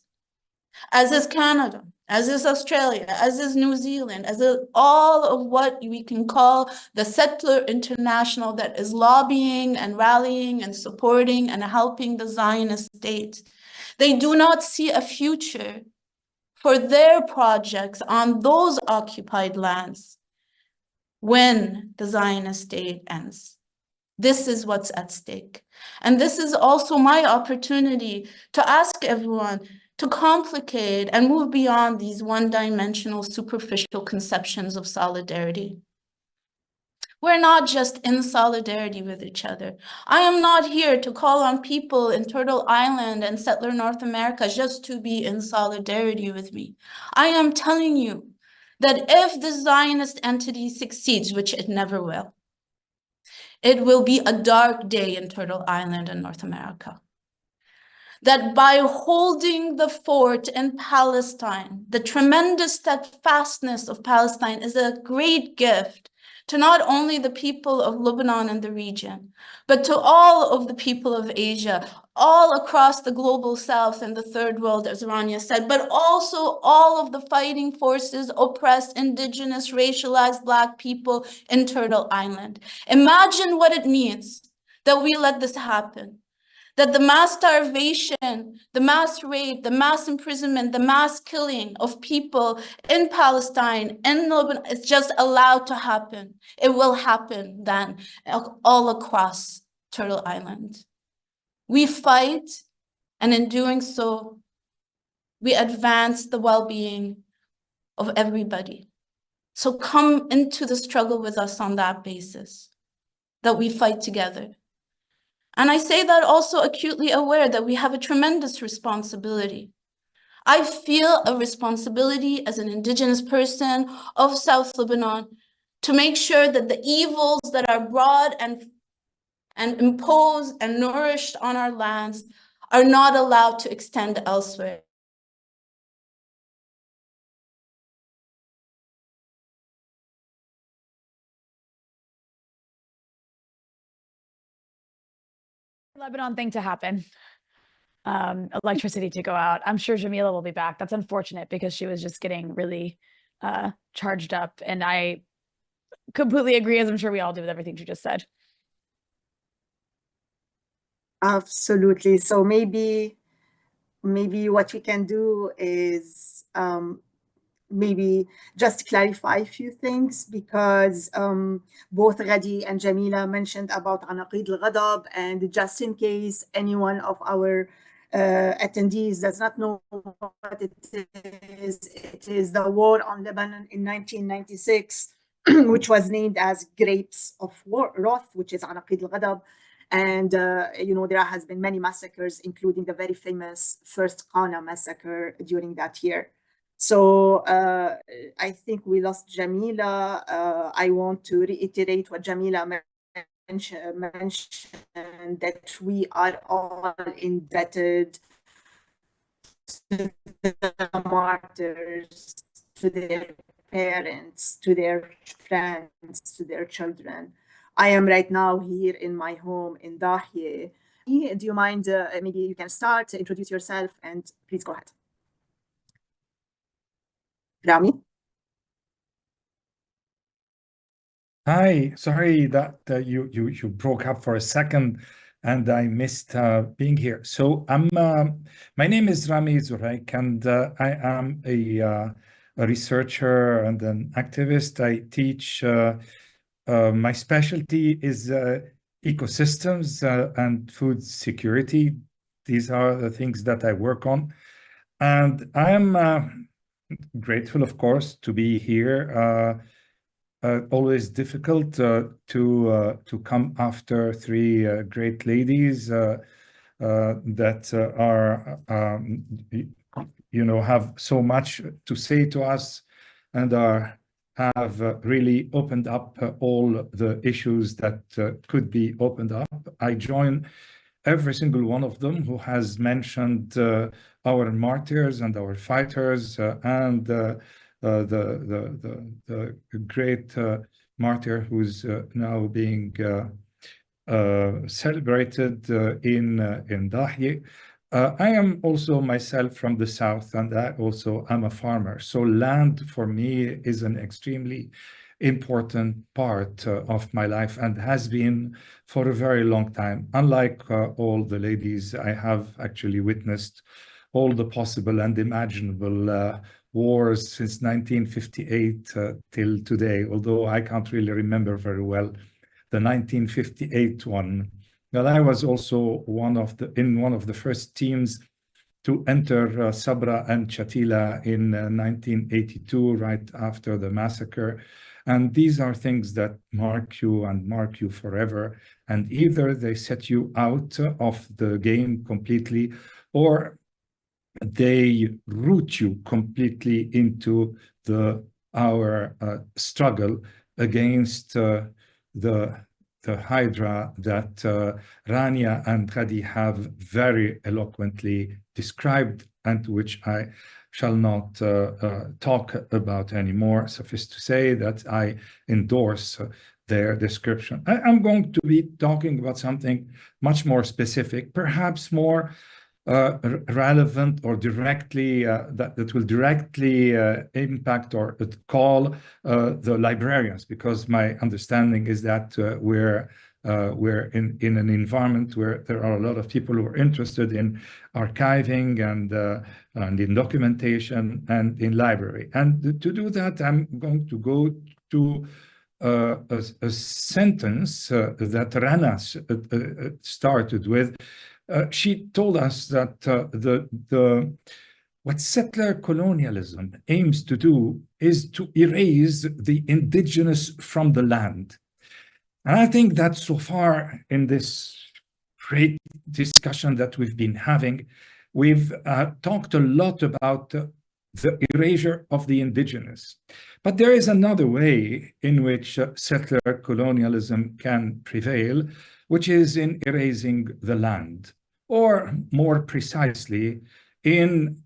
as is Canada, as is Australia, as is New Zealand, as is all of what we can call the settler international that is lobbying and rallying and supporting and helping the Zionist state. They do not see a future for their projects on those occupied lands when the Zionist state ends. This is what's at stake. And this is also my opportunity to ask everyone to complicate and move beyond these one-dimensional, superficial conceptions of solidarity. We're not just in solidarity with each other. I am not here to call on people in Turtle Island and settler North America just to be in solidarity with me. I am telling you that if the Zionist entity succeeds, which it never will, it will be a dark day in Turtle Island and North America. That by holding the fort in Palestine, the tremendous steadfastness of Palestine is a great gift to not only the people of Lebanon and the region, but to all of the people of Asia, all across the global south and the third world, as Rania said, but also all of the fighting forces, oppressed, indigenous, racialized Black people in Turtle Island. Imagine what it means that we let this happen. That the mass starvation, the mass rape, the mass imprisonment, the mass killing of people in Palestine, in Lebanon, is just allowed to happen. It will happen then all across Turtle Island. We fight, and in doing so, we advance the well-being of everybody. So come into the struggle with us on that basis, that we fight together. And I say that also acutely aware that we have a tremendous responsibility. I feel a responsibility as an indigenous person of South Lebanon to make sure that the evils that are brought and imposed and nourished on our lands are not allowed to extend elsewhere. Lebanon thing to happen. Electricity to go out. I'm sure Jamila will be back. That's unfortunate because she was just getting really charged up. And I completely agree, as I'm sure we all do, with everything you just said. Absolutely. So maybe what we can do is maybe just clarify a few things, because both Ghadi and Jamila mentioned about Anaqid al-Ghadab, and just in case anyone of our attendees does not know what it is the war on Lebanon in 1996, which was named as Grapes of Wrath, which is Anaqid al-Ghadab. And, there has been many massacres, including the very famous first Qana massacre during that year. So I think we lost Jamila. I want to reiterate what Jamila mentioned, that we are all indebted to the martyrs, to their parents, to their friends, to their children. I am right now here in my home in Dalhousie. Do you mind, maybe you can start, introduce yourself, and please go ahead. Ramy? Hi, sorry that you broke up for a second and I missed being here. So my name is Ramy Zurayk, and I am a researcher and an activist. I teach. My specialty is ecosystems and food security. These are the things that I work on. And I am grateful, of course, to be here. Always difficult to come after three great ladies that are, have so much to say to us and have really opened up all the issues that could be opened up. I join every single one of them who has mentioned our martyrs and our fighters and the great martyr who's now being celebrated in Dalhousie. I am also myself from the South, and I also am a farmer. So land for me is an extremely important part of my life and has been for a very long time. Unlike all the ladies, I have actually witnessed all the possible and imaginable wars since 1958 till today, although I can't really remember very well the 1958 one. Well, I was also in one of the first teams to enter Sabra and Shatila in 1982, right after the massacre. And these are things that mark you and mark you forever. And either they set you out of the game completely, or they root you completely into our struggle against the hydra that Rania and Ghadi have very eloquently described, and which I shall not talk about anymore. Suffice to say that I endorse their description. I'm going to be talking about something much more specific, perhaps more relevant or directly that will directly impact or call the librarians, because my understanding is that we're in an environment where there are a lot of people who are interested in archiving and in documentation and in library. And to do that, I'm going to go to a sentence that Rana started with. She told us that what settler colonialism aims to do is to erase the indigenous from the land. And I think that so far in this great discussion that we've been having, we've talked a lot about the erasure of the indigenous. But there is another way in which settler colonialism can prevail, which is in erasing the land, or more precisely, in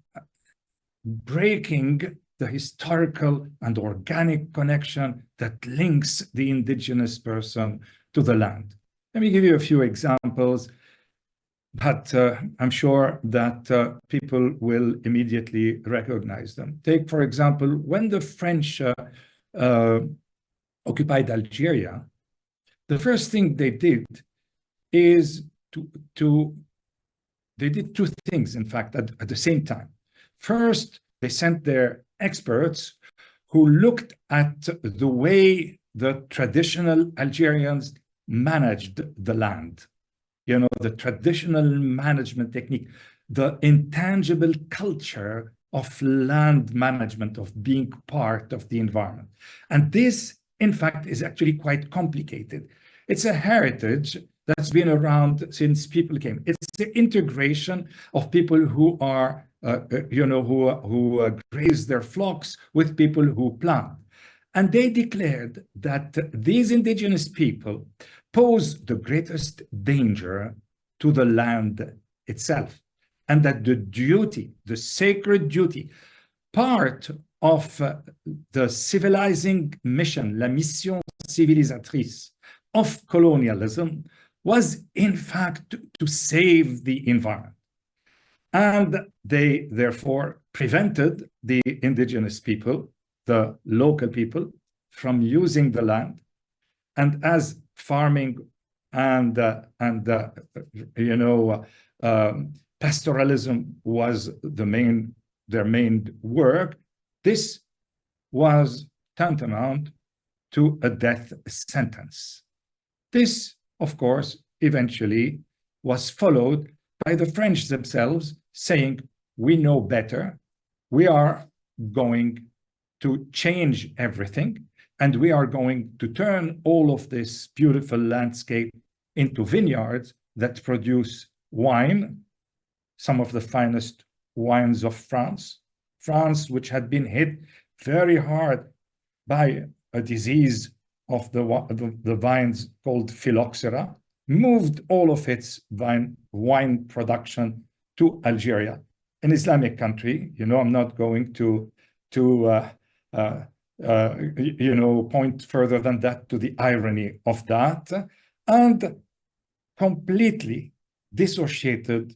breaking the historical and organic connection that links the indigenous person to the land. Let me give you a few examples, but I'm sure that people will immediately recognize them. Take, for example, when the French occupied Algeria, the first thing they did is they did two things, in fact, at the same time. First, they sent their experts who looked at the way the traditional Algerians managed the land. You know, the traditional management technique, the intangible culture of land management, of being part of the environment. And this, in fact, is actually quite complicated. It's a heritage that's been around since people came. It's the integration of people who are, who graze their flocks with people who plant. And they declared that these indigenous people pose the greatest danger to the land itself, and that the duty, the sacred duty, part of the civilizing mission, la mission civilisatrice of colonialism, was in fact to save the environment. And they therefore prevented the indigenous people, the local people, from using the land. And as farming and pastoralism was their main work, this was tantamount to a death sentence. This of course, eventually was followed by the French themselves saying, we know better, we are going to change everything, and we are going to turn all of this beautiful landscape into vineyards that produce wine, some of the finest wines of France. France, which had been hit very hard by a disease of the vines called phylloxera, moved all of its wine production to Algeria, an Islamic country. You know, I'm not going to point further than that to the irony of that, and completely dissociated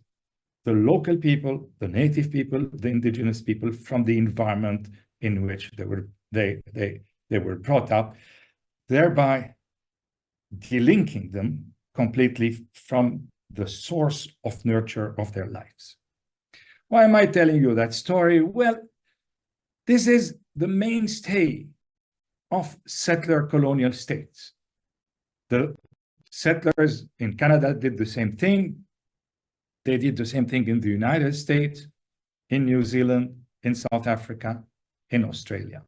the local people, the native people, the indigenous people from the environment in which they were brought up, thereby delinking them completely from the source of nurture of their lives. Why am I telling you that story? Well, this is the mainstay of settler colonial states. The settlers in Canada did the same thing. They did the same thing in the United States, in New Zealand, in South Africa, in Australia.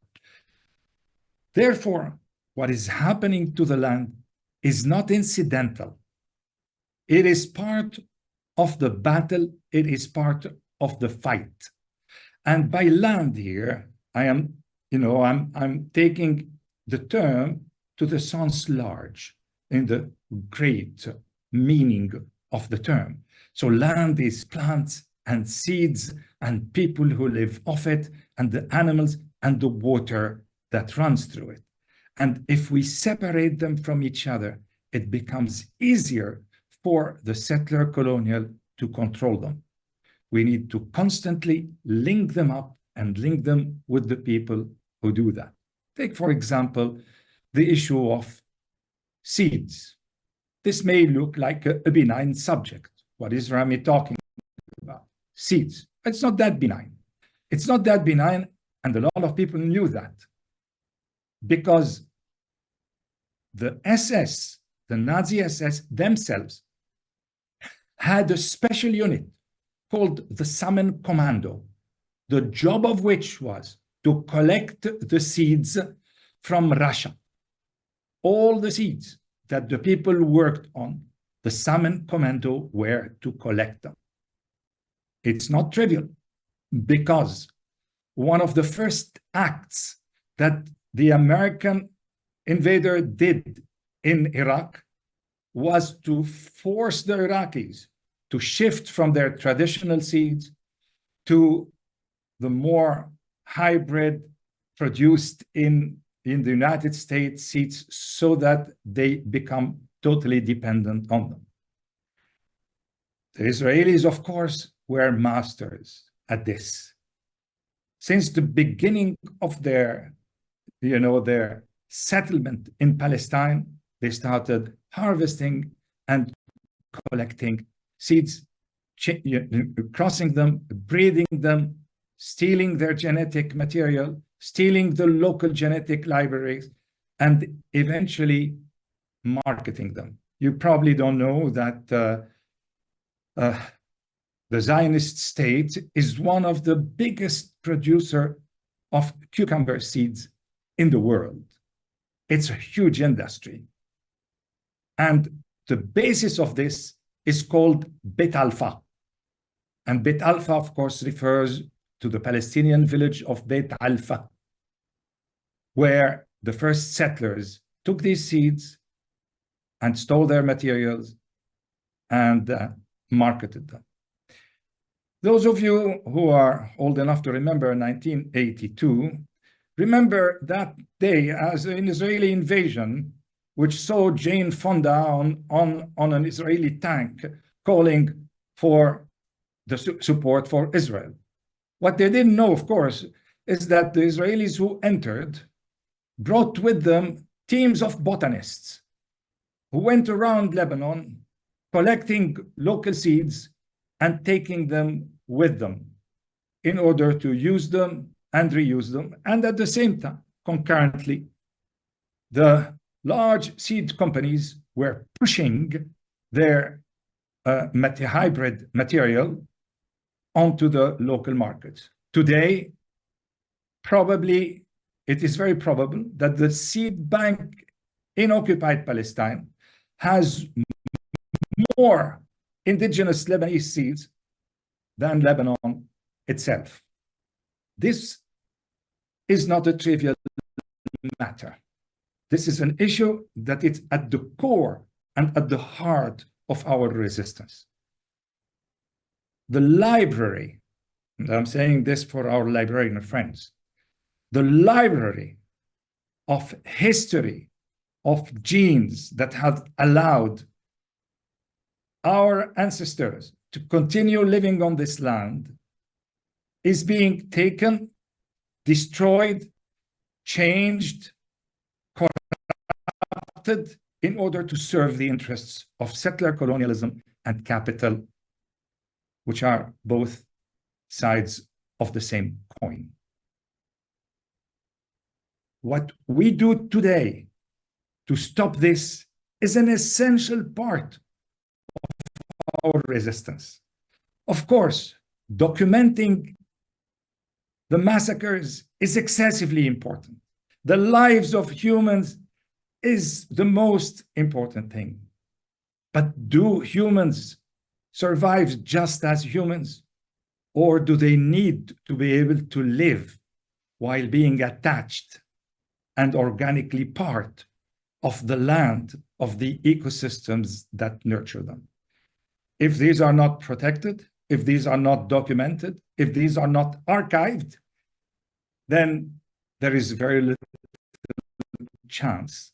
Therefore, what is happening to the land is not incidental. It is part of the battle. It is part of the fight. And by land here, I'm taking the term to the sens large in the great meaning of the term. So land is plants and seeds and people who live off it and the animals and the water that runs through it. And if we separate them from each other, it becomes easier for the settler colonial to control them. We need to constantly link them up and link them with the people who do that. Take, for example, the issue of seeds. This may look like a benign subject. What is Ramy talking about? Seeds. It's not that benign. It's not that benign, and a lot of people knew that because the SS, the Nazi SS themselves, had a special unit called the Semaan Commando, the job of which was to collect the seeds from Russia. All the seeds that the people worked on, the Semaan Commando were to collect them. It's not trivial, because one of the first acts that the American invader did in Iraq was to force the Iraqis to shift from their traditional seeds to the more hybrid produced in the United States seeds, so that they become totally dependent on them. The Israelis, of course, were masters at this. Since the beginning of their settlement in Palestine, they started harvesting and collecting seeds, crossing them, breeding them, stealing their genetic material, stealing the local genetic libraries, and eventually marketing them. You probably don't know that the Zionist state is one of the biggest producer of cucumber seeds in the world. It's a huge industry. And the basis of this is called Bet Alpha. And Bet Alpha, of course, refers to the Palestinian village of Bet Alpha, where the first settlers took these seeds and stole their materials and marketed them. Those of you who are old enough to remember 1982, remember that day as an Israeli invasion, which saw Jane Fonda on an Israeli tank calling for the support for Israel. What they didn't know, of course, is that the Israelis who entered brought with them teams of botanists who went around Lebanon collecting local seeds and taking them with them in order to use them and reuse them. And at the same time, concurrently, the large seed companies were pushing their hybrid material onto the local markets. Today, probably, it is very probable that the seed bank in occupied Palestine has more indigenous Lebanese seeds than Lebanon itself. This is not a trivial matter. This is an issue that is at the core and at the heart of our resistance. The library, and I'm saying this for our librarian friends, the library of history, of genes that have allowed our ancestors to continue living on this land is being taken, destroyed, changed, corrupted in order to serve the interests of settler colonialism and capital, which are both sides of the same coin. What we do today to stop this is an essential part of our resistance. Of course, documenting the massacres is excessively important. The lives of humans is the most important thing. But do humans survive just as humans? Or do they need to be able to live while being attached and organically part of the land, of the ecosystems that nurture them? If these are not protected, if these are not documented, if these are not archived, then there is very little chance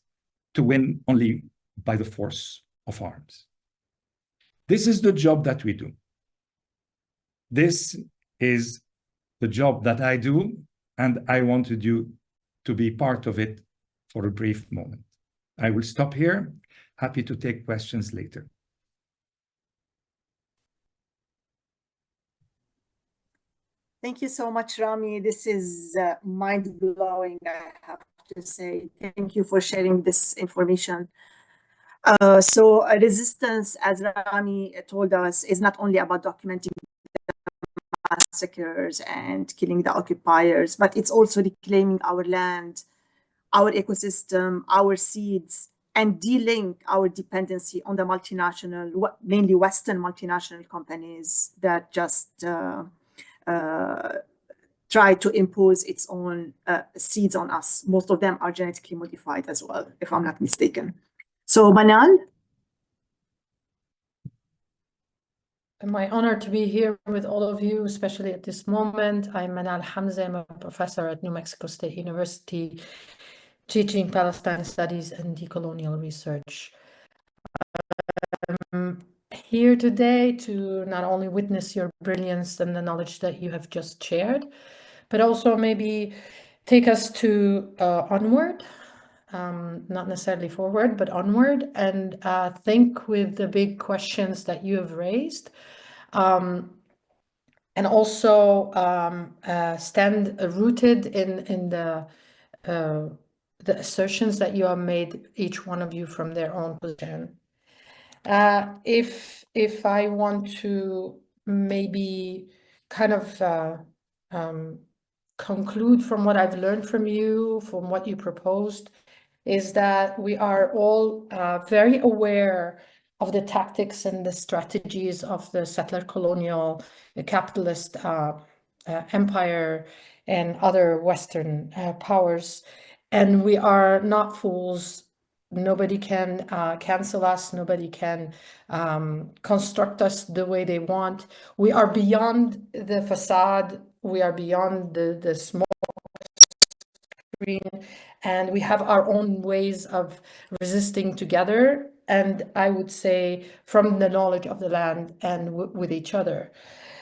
to win only by the force of arms. This is the job that we do. This is the job that I do, and I wanted you to be part of it for a brief moment. I will stop here. Happy to take questions later. Thank you so much, Ramy. This is mind-blowing, I have to say. Thank you for sharing this information. So resistance, as Ramy told us, is not only about documenting massacres and killing the occupiers, but it's also reclaiming our land, our ecosystem, our seeds, and de-link our dependency on the multinational, mainly Western multinational companies that just try to impose its own seeds on us. Most of them are genetically modified as well, if I'm not mistaken. So Manal? My honor to be here with all of you, especially at this moment. I'm Manal Hamzeh. I'm a professor at New Mexico State University, teaching Palestine studies and decolonial research. I'm here today to not only witness your brilliance and the knowledge that you have just shared, but also maybe take us to onward, not necessarily forward, but onward, and think with the big questions that you have raised. And also stand rooted in the assertions that you have made, each one of you from their own position. If I want to maybe kind of conclude from what I've learned from you, from what you proposed, is that we are all very aware of the tactics and the strategies of the settler colonial, the capitalist empire and other Western powers. And we are not fools. Nobody can cancel us. Nobody can construct us the way they want. We are beyond the facade. We are beyond the smoke screen, and we have our own ways of resisting together, and I would say from the knowledge of the land and with each other.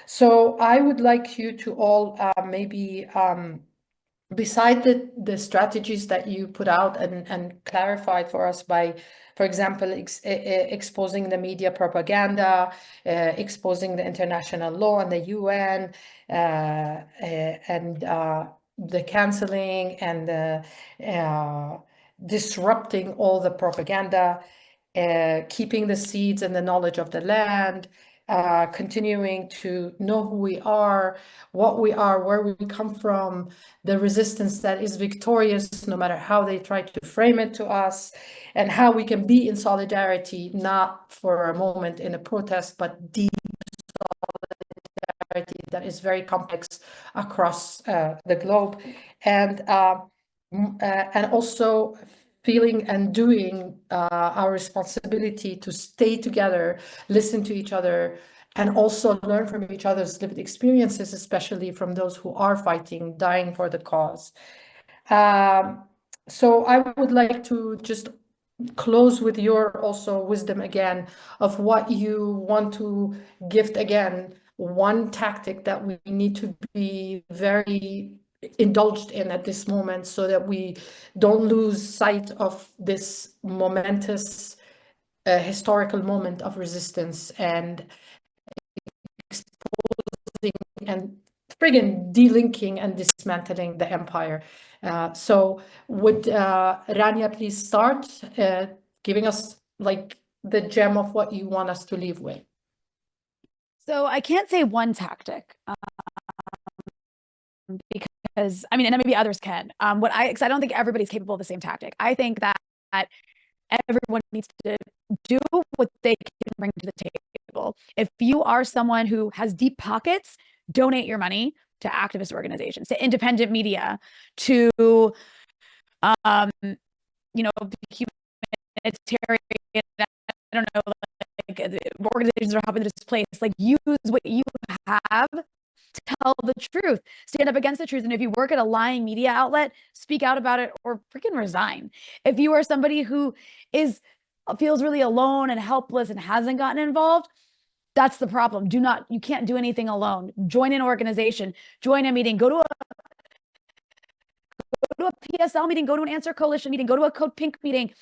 So I would like you to all maybe beside the strategies that you put out and clarified for us by, for example, exposing the media propaganda, exposing the international law and the UN, and the canceling and the disrupting all the propaganda. keeping the seeds and the knowledge of the land, continuing to know who we are, what we are, where we come from, the resistance that is victorious, no matter how they try to frame it to us, and how we can be in solidarity, not for a moment in a protest, but deep solidarity that is very complex across the globe. And also feeling and doing our responsibility to stay together, listen to each other, and also learn from each other's lived experiences, especially from those who are fighting, dying for the cause. So I would like to just close with your also wisdom again of what you want to gift again, one tactic that we need to be very indulged in at this moment so that we don't lose sight of this momentous historical moment of resistance and exposing and friggin' delinking and dismantling the empire. So would Rania please start giving us like the gem of what you want us to leave with? So I can't say one tactic because I mean, and maybe others can. Because I don't think everybody's capable of the same tactic. I think that everyone needs to do what they can bring to the table. If you are someone who has deep pockets, donate your money to activist organizations, to independent media, to humanitarian, I don't know, like organizations that are helping to displace. Like, use what you have to tell the truth, stand up against the truth. And if you work at a lying media outlet, speak out about it or freaking resign. If you are somebody who feels really alone and helpless and hasn't gotten involved, that's the problem. You can't do anything alone. Join an organization, join a meeting, go to a PSL meeting, go to an Answer Coalition meeting, go to a Code Pink meeting.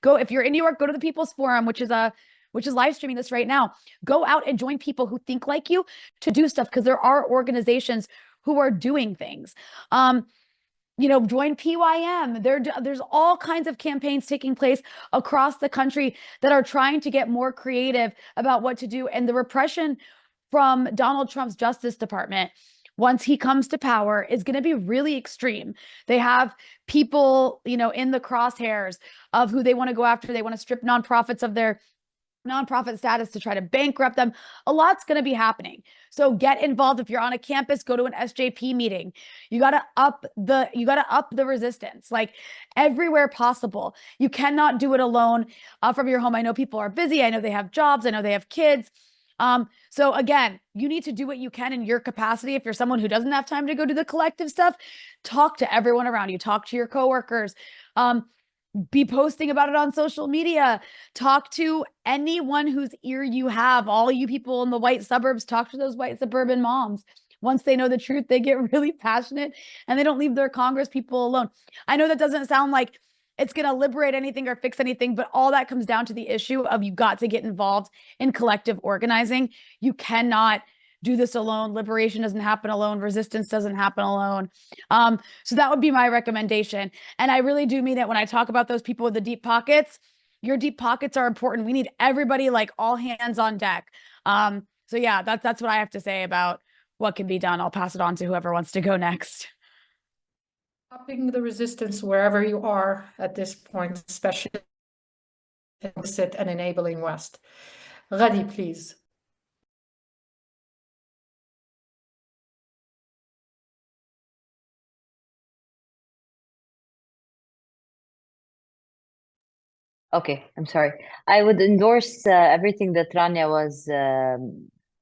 If you're in New York, go to the People's Forum, which is live streaming this right now. Go out and join people who think like you to do stuff, because there are organizations who are doing things. Join PYM. There's all kinds of campaigns taking place across the country that are trying to get more creative about what to do. And the repression from Donald Trump's Justice Department, once he comes to power, is going to be really extreme. They have people, in the crosshairs of who they want to go after. They want to strip nonprofits of their nonprofit status to try to bankrupt them. A lot's going to be happening. So get involved. If you're on a campus, go to an SJP meeting. You got to up the resistance, like everywhere possible. You cannot do it alone from your home. I know people are busy. I know they have jobs. I know they have kids. So again, you need to do what you can in your capacity. If you're someone who doesn't have time to go do the collective stuff, talk to everyone around you, talk to your coworkers, be posting about it on social media, talk to anyone whose ear you have. All you people in the white suburbs, talk to those white suburban moms. Once they know the truth, they get really passionate and they don't leave their Congress people alone. I know that doesn't sound like it's going to liberate anything or fix anything, but all that comes down to the issue of you got to get involved in collective organizing. You cannot do this alone. Liberation doesn't happen alone. Resistance doesn't happen alone. So that would be my recommendation. And I really do mean it when I talk about those people with the deep pockets. Your deep pockets are important. We need everybody, like all hands on deck. So yeah, that's what I have to say about what can be done. I'll pass it on to whoever wants to go next. Stopping the resistance wherever you are at this point, especially implicit and enabling West. Ghadi, please. Okay, I'm sorry. I would endorse everything that Rania was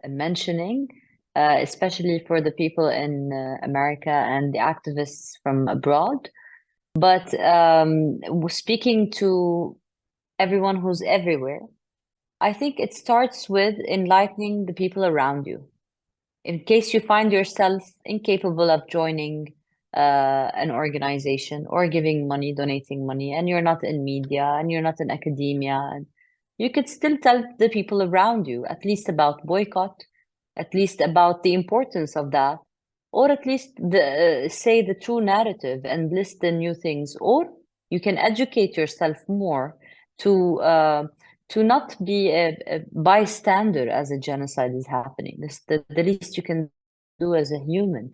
mentioning, especially for the people in America and the activists from abroad. But speaking to everyone who's everywhere, I think it starts with enlightening the people around you. In case you find yourself incapable of joining an organization or giving money, donating money, and you're not in media and you're not in academia, and you could still tell the people around you at least about boycott, at least about the importance of that, or at least say the true narrative and list the new things, or you can educate yourself more to to not be a bystander as a genocide is happening. This the least you can do as a human.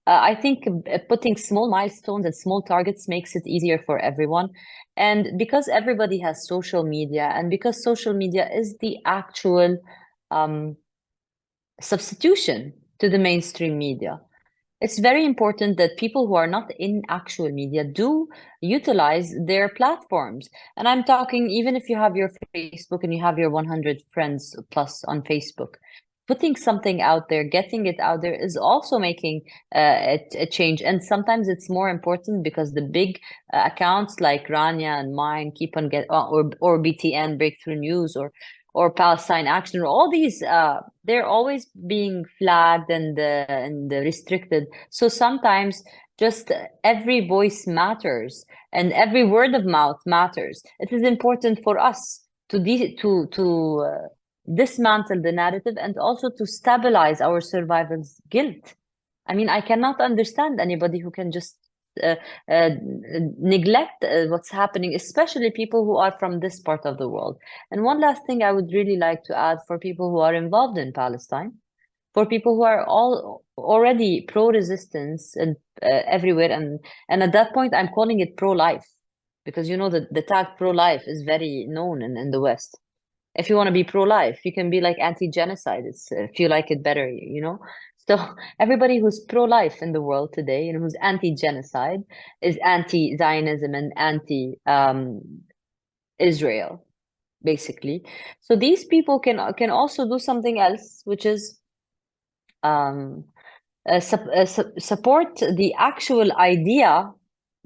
I think putting small milestones and small targets makes it easier for everyone. And because everybody has social media, and because social media is the actual substitution to the mainstream media, it's very important that people who are not in actual media do utilize their platforms. And I'm talking, even if you have your Facebook and you have your 100 friends plus on Facebook, putting something out there, getting it out there is also making a change. And sometimes it's more important because the big accounts like Rania and mine keep on or BTN, Breakthrough News, or Palestine Action, or all these, they're always being flagged and restricted. So sometimes just every voice matters and every word of mouth matters. It is important for us to dismantle the narrative and also to stabilize our survivor's guilt. I mean, I cannot understand anybody who can just neglect what's happening, especially people who are from this part of the world. And one last thing I would really like to add for people who are involved in Palestine, for people who are already pro-resistance and everywhere, and at that point I'm calling it pro-life, because you know that the tag pro-life is very known in the West. If you want to be pro-life, you can be like anti-genocide. It's if you like it better, you know. So everybody who's pro-life in the world today and who's anti-genocide is anti-Zionism and anti-Israel, basically. So these people can also do something else, which is support the actual idea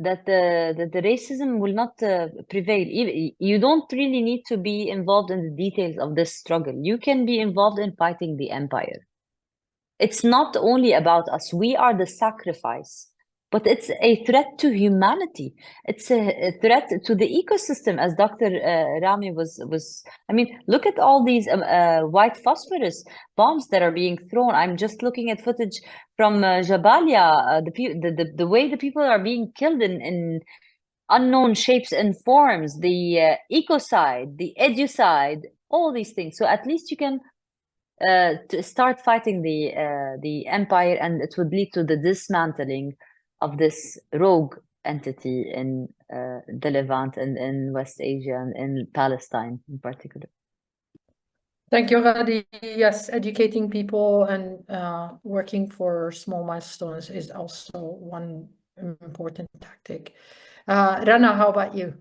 that the racism will not prevail. You don't really need to be involved in the details of this struggle. You can be involved in fighting the empire. It's not only about us. We are the sacrifice, but it's a threat to humanity. It's a threat to the ecosystem, as Dr. Ramy was. I mean, look at all these white phosphorus bombs that are being thrown. I'm just looking at footage from Jabalia, the way the people are being killed in unknown shapes and forms, the ecocide, the educide, all these things. So at least you can to start fighting the empire, and it would lead to the dismantling of this rogue entity in the Levant and in West Asia and in Palestine in particular. Thank you, Ghadi. Yes, educating people and working for small milestones is also one important tactic. Rana, how about you?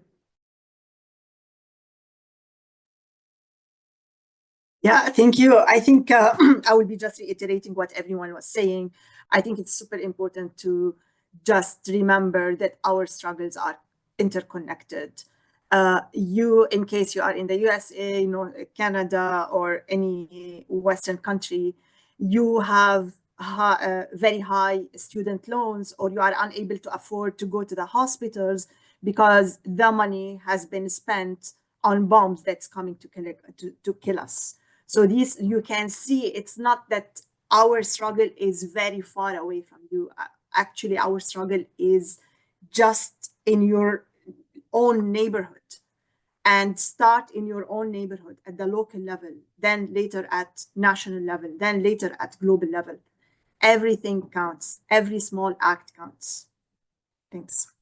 Yeah, thank you. I think I will be just reiterating what everyone was saying. I think it's super important to just remember that our struggles are interconnected. In case you are in the USA, Canada, or any Western country, you have very high student loans, or you are unable to afford to go to the hospitals because the money has been spent on bombs that's coming to kill us. So this, you can see, it's not that our struggle is very far away from you. Actually, our struggle is just in your own neighborhood, and start in your own neighborhood at the local level, then later at national level, then later at global level. Everything counts. Every small act counts. Thanks.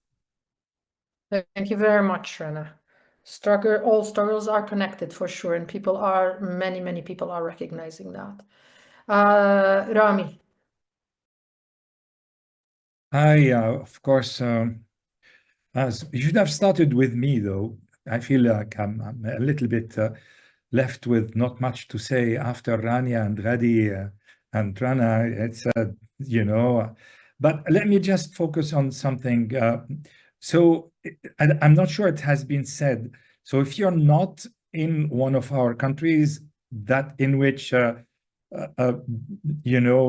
Thank you very much, Rana. All struggles are connected for sure, and many people are recognizing that. Ramy. Of course, as you should have started with me, though. I feel like I'm a little bit left with not much to say after Rania and Ghadi and Rana. It's but let me just focus on something. So I'm not sure it has been said. So if you're not in one of our countries in which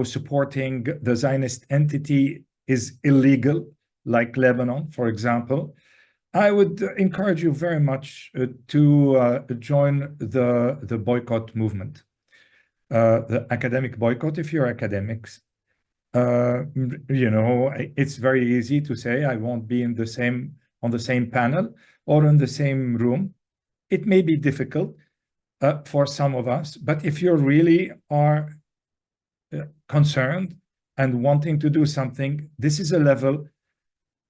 supporting the Zionist entity is illegal, like Lebanon, for example, I would encourage you very much to join the boycott movement, the academic boycott. If you're academics, it's very easy to say, I won't be on the same panel or in the same room. It may be difficult, for some of us. But if you really are concerned and wanting to do something, this is a level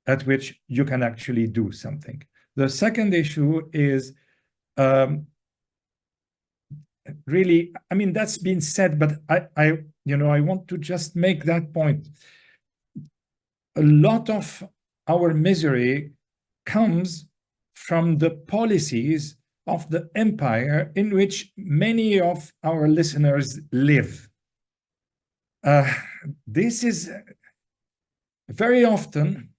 at which you can actually do something. The second issue is really, I mean, that's been said, but I want to just make that point. A lot of our misery comes from the policies of the empire in which many of our listeners live. This is very often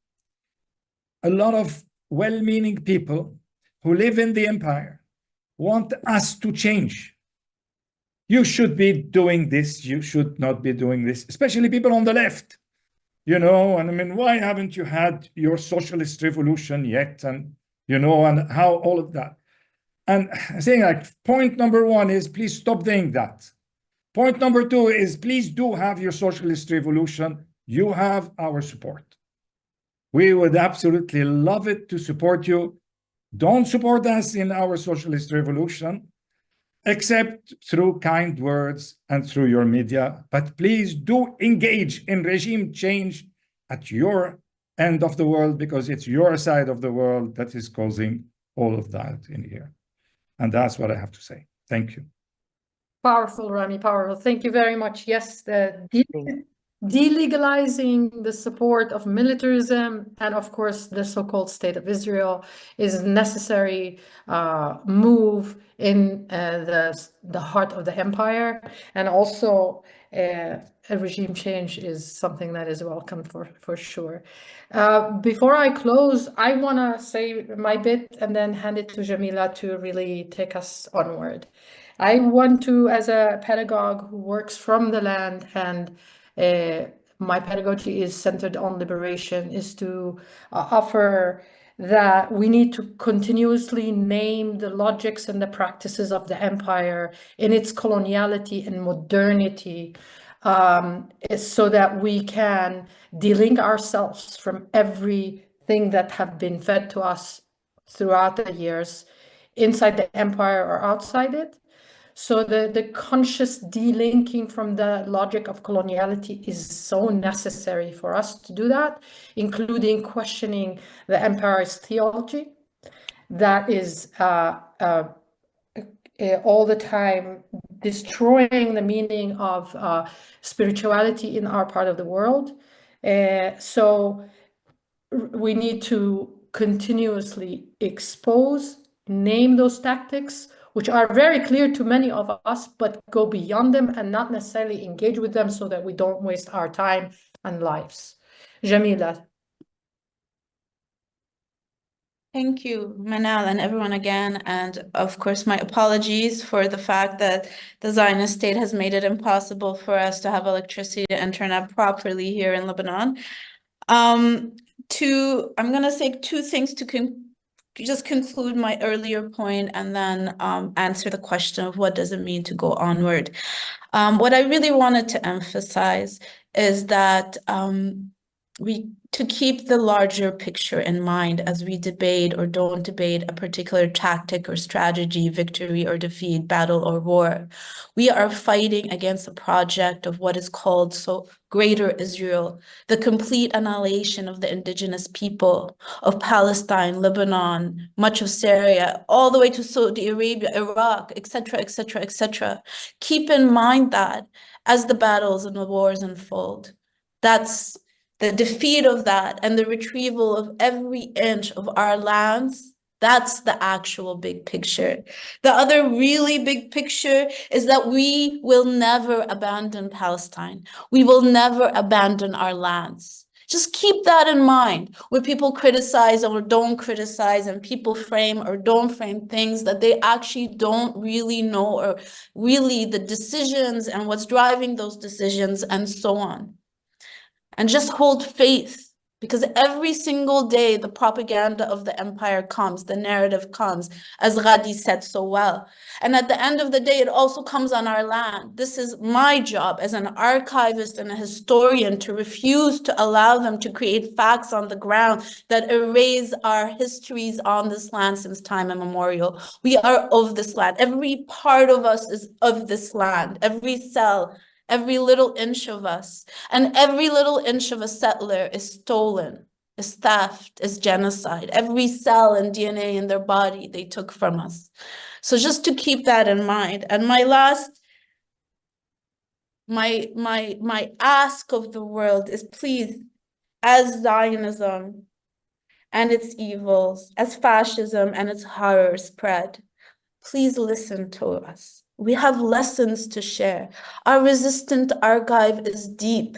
a lot of well-meaning people who live in the empire want us to change. You should be doing this, you should not be doing this, especially people on the left, and I mean, why haven't you had your socialist revolution yet? And, and how all of that. And saying like, point number one is please stop doing that. Point number two is please do have your socialist revolution. You have our support. We would absolutely love it to support you. Don't support us in our socialist revolution, except through kind words and through your media. But please do engage in regime change at your end of the world, because it's your side of the world that is causing all of that in here. And that's what I have to say. Thank you. Powerful, Rami, powerful. Thank you very much. Yes, delegalizing the support of militarism and, of course, the so-called State of Israel is a necessary move in the heart of the empire. And also a regime change is something that is welcome for sure. Before I close, I want to say my bit and then hand it to Jamila to really take us onward. I want to, as a pedagogue who works from the land, and my pedagogy is centered on liberation, is to offer that we need to continuously name the logics and the practices of the empire in its coloniality and modernity, so that we can delink ourselves from everything that have been fed to us throughout the years, inside the empire or outside it. So the conscious delinking from the logic of coloniality is so necessary for us to do that, including questioning the empire's theology that is all the time destroying the meaning of spirituality in our part of the world. So we need to continuously expose, name those tactics, which are very clear to many of us, but go beyond them and not necessarily engage with them so that we don't waste our time and lives. Jamila. Thank you, Manal, and everyone again. And of course, my apologies for the fact that the Zionist state has made it impossible for us to have electricity and internet properly here in Lebanon. I'm going to say two things to just conclude my earlier point and then answer the question of what does it mean to go onward. What I really wanted to emphasize is that to keep the larger picture in mind as we debate or don't debate a particular tactic or strategy, victory or defeat, battle or war. We are fighting against a project of what is called Greater Israel, the complete annihilation of the indigenous people of Palestine, Lebanon, much of Syria, all the way to Saudi Arabia, Iraq, etc., etc., etc. Keep in mind that as the battles and the wars unfold, that's the defeat of that and the retrieval of every inch of our lands, that's the actual big picture. The other really big picture is that we will never abandon Palestine. We will never abandon our lands. Just keep that in mind when people criticize or don't criticize and people frame or don't frame things that they actually don't really know, or really the decisions and what's driving those decisions and so on. And just hold faith Because every single day, the propaganda of the empire comes, the narrative comes, as Ghadi said so well. And at the end of the day, it also comes on our land. This is my job as an archivist and a historian to refuse to allow them to create facts on the ground that erase our histories on this land since time immemorial. We are of this land. Every part of us is of this land. Every cell, every little inch of us, and every little inch of a settler is stolen, is theft, is genocide. Every cell and DNA in their body they took from us. So just to keep that in mind. And my last, my ask of the world is, please, as Zionism and its evils, as fascism and its horror spread, please listen to us. We have lessons to share. Our resistant archive is deep,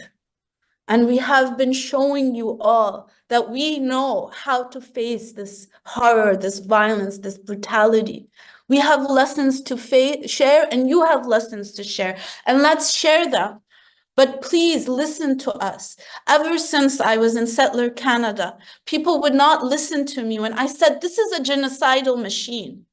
and we have been showing you all that we know how to face this horror, this violence, this brutality. We have lessons to share, and you have lessons to share, and let's share them. But please listen to us. Ever since I was in settler Canada, people would not listen to me when I said, this is a genocidal machine.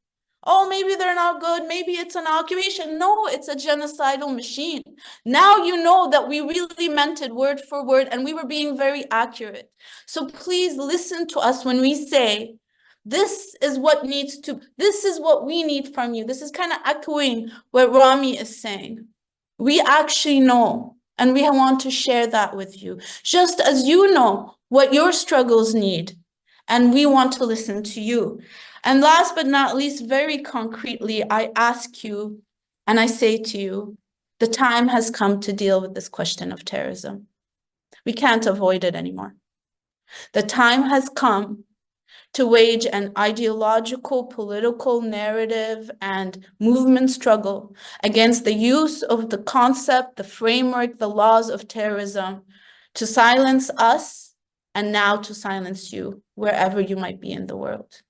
Oh, maybe they're not good. Maybe it's an occupation. No, it's a genocidal machine. Now you know that we really meant it word for word, and we were being very accurate. So please listen to us when we say, this is what we need from you. This is kind of echoing what Ramy is saying. We actually know, and we want to share that with you, just as you know what your struggles need, and we want to listen to you. And last but not least, very concretely, I ask you, and I say to you, the time has come to deal with this question of terrorism. We can't avoid it anymore. The time has come to wage an ideological, political narrative and movement struggle against the use of the concept, the framework, the laws of terrorism to silence us, and now to silence you wherever you might be in the world.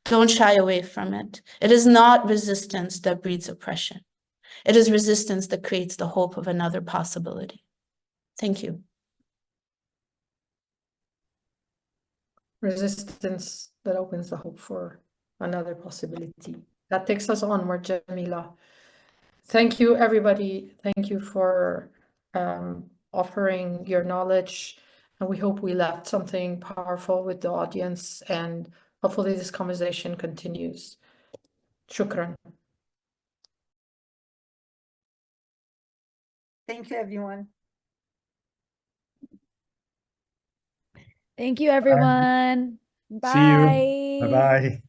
Don't shy away from it. It is not resistance that breeds oppression. It is resistance that creates the hope of another possibility. Thank you. Resistance that opens the hope for another possibility. That takes us onward, Jamila. Thank you, everybody. Thank you for offering your knowledge. And we hope we left something powerful with the audience, and hopefully this conversation continues. Shukran. Thank you, everyone. Thank you, everyone. See you. Bye. Bye-bye.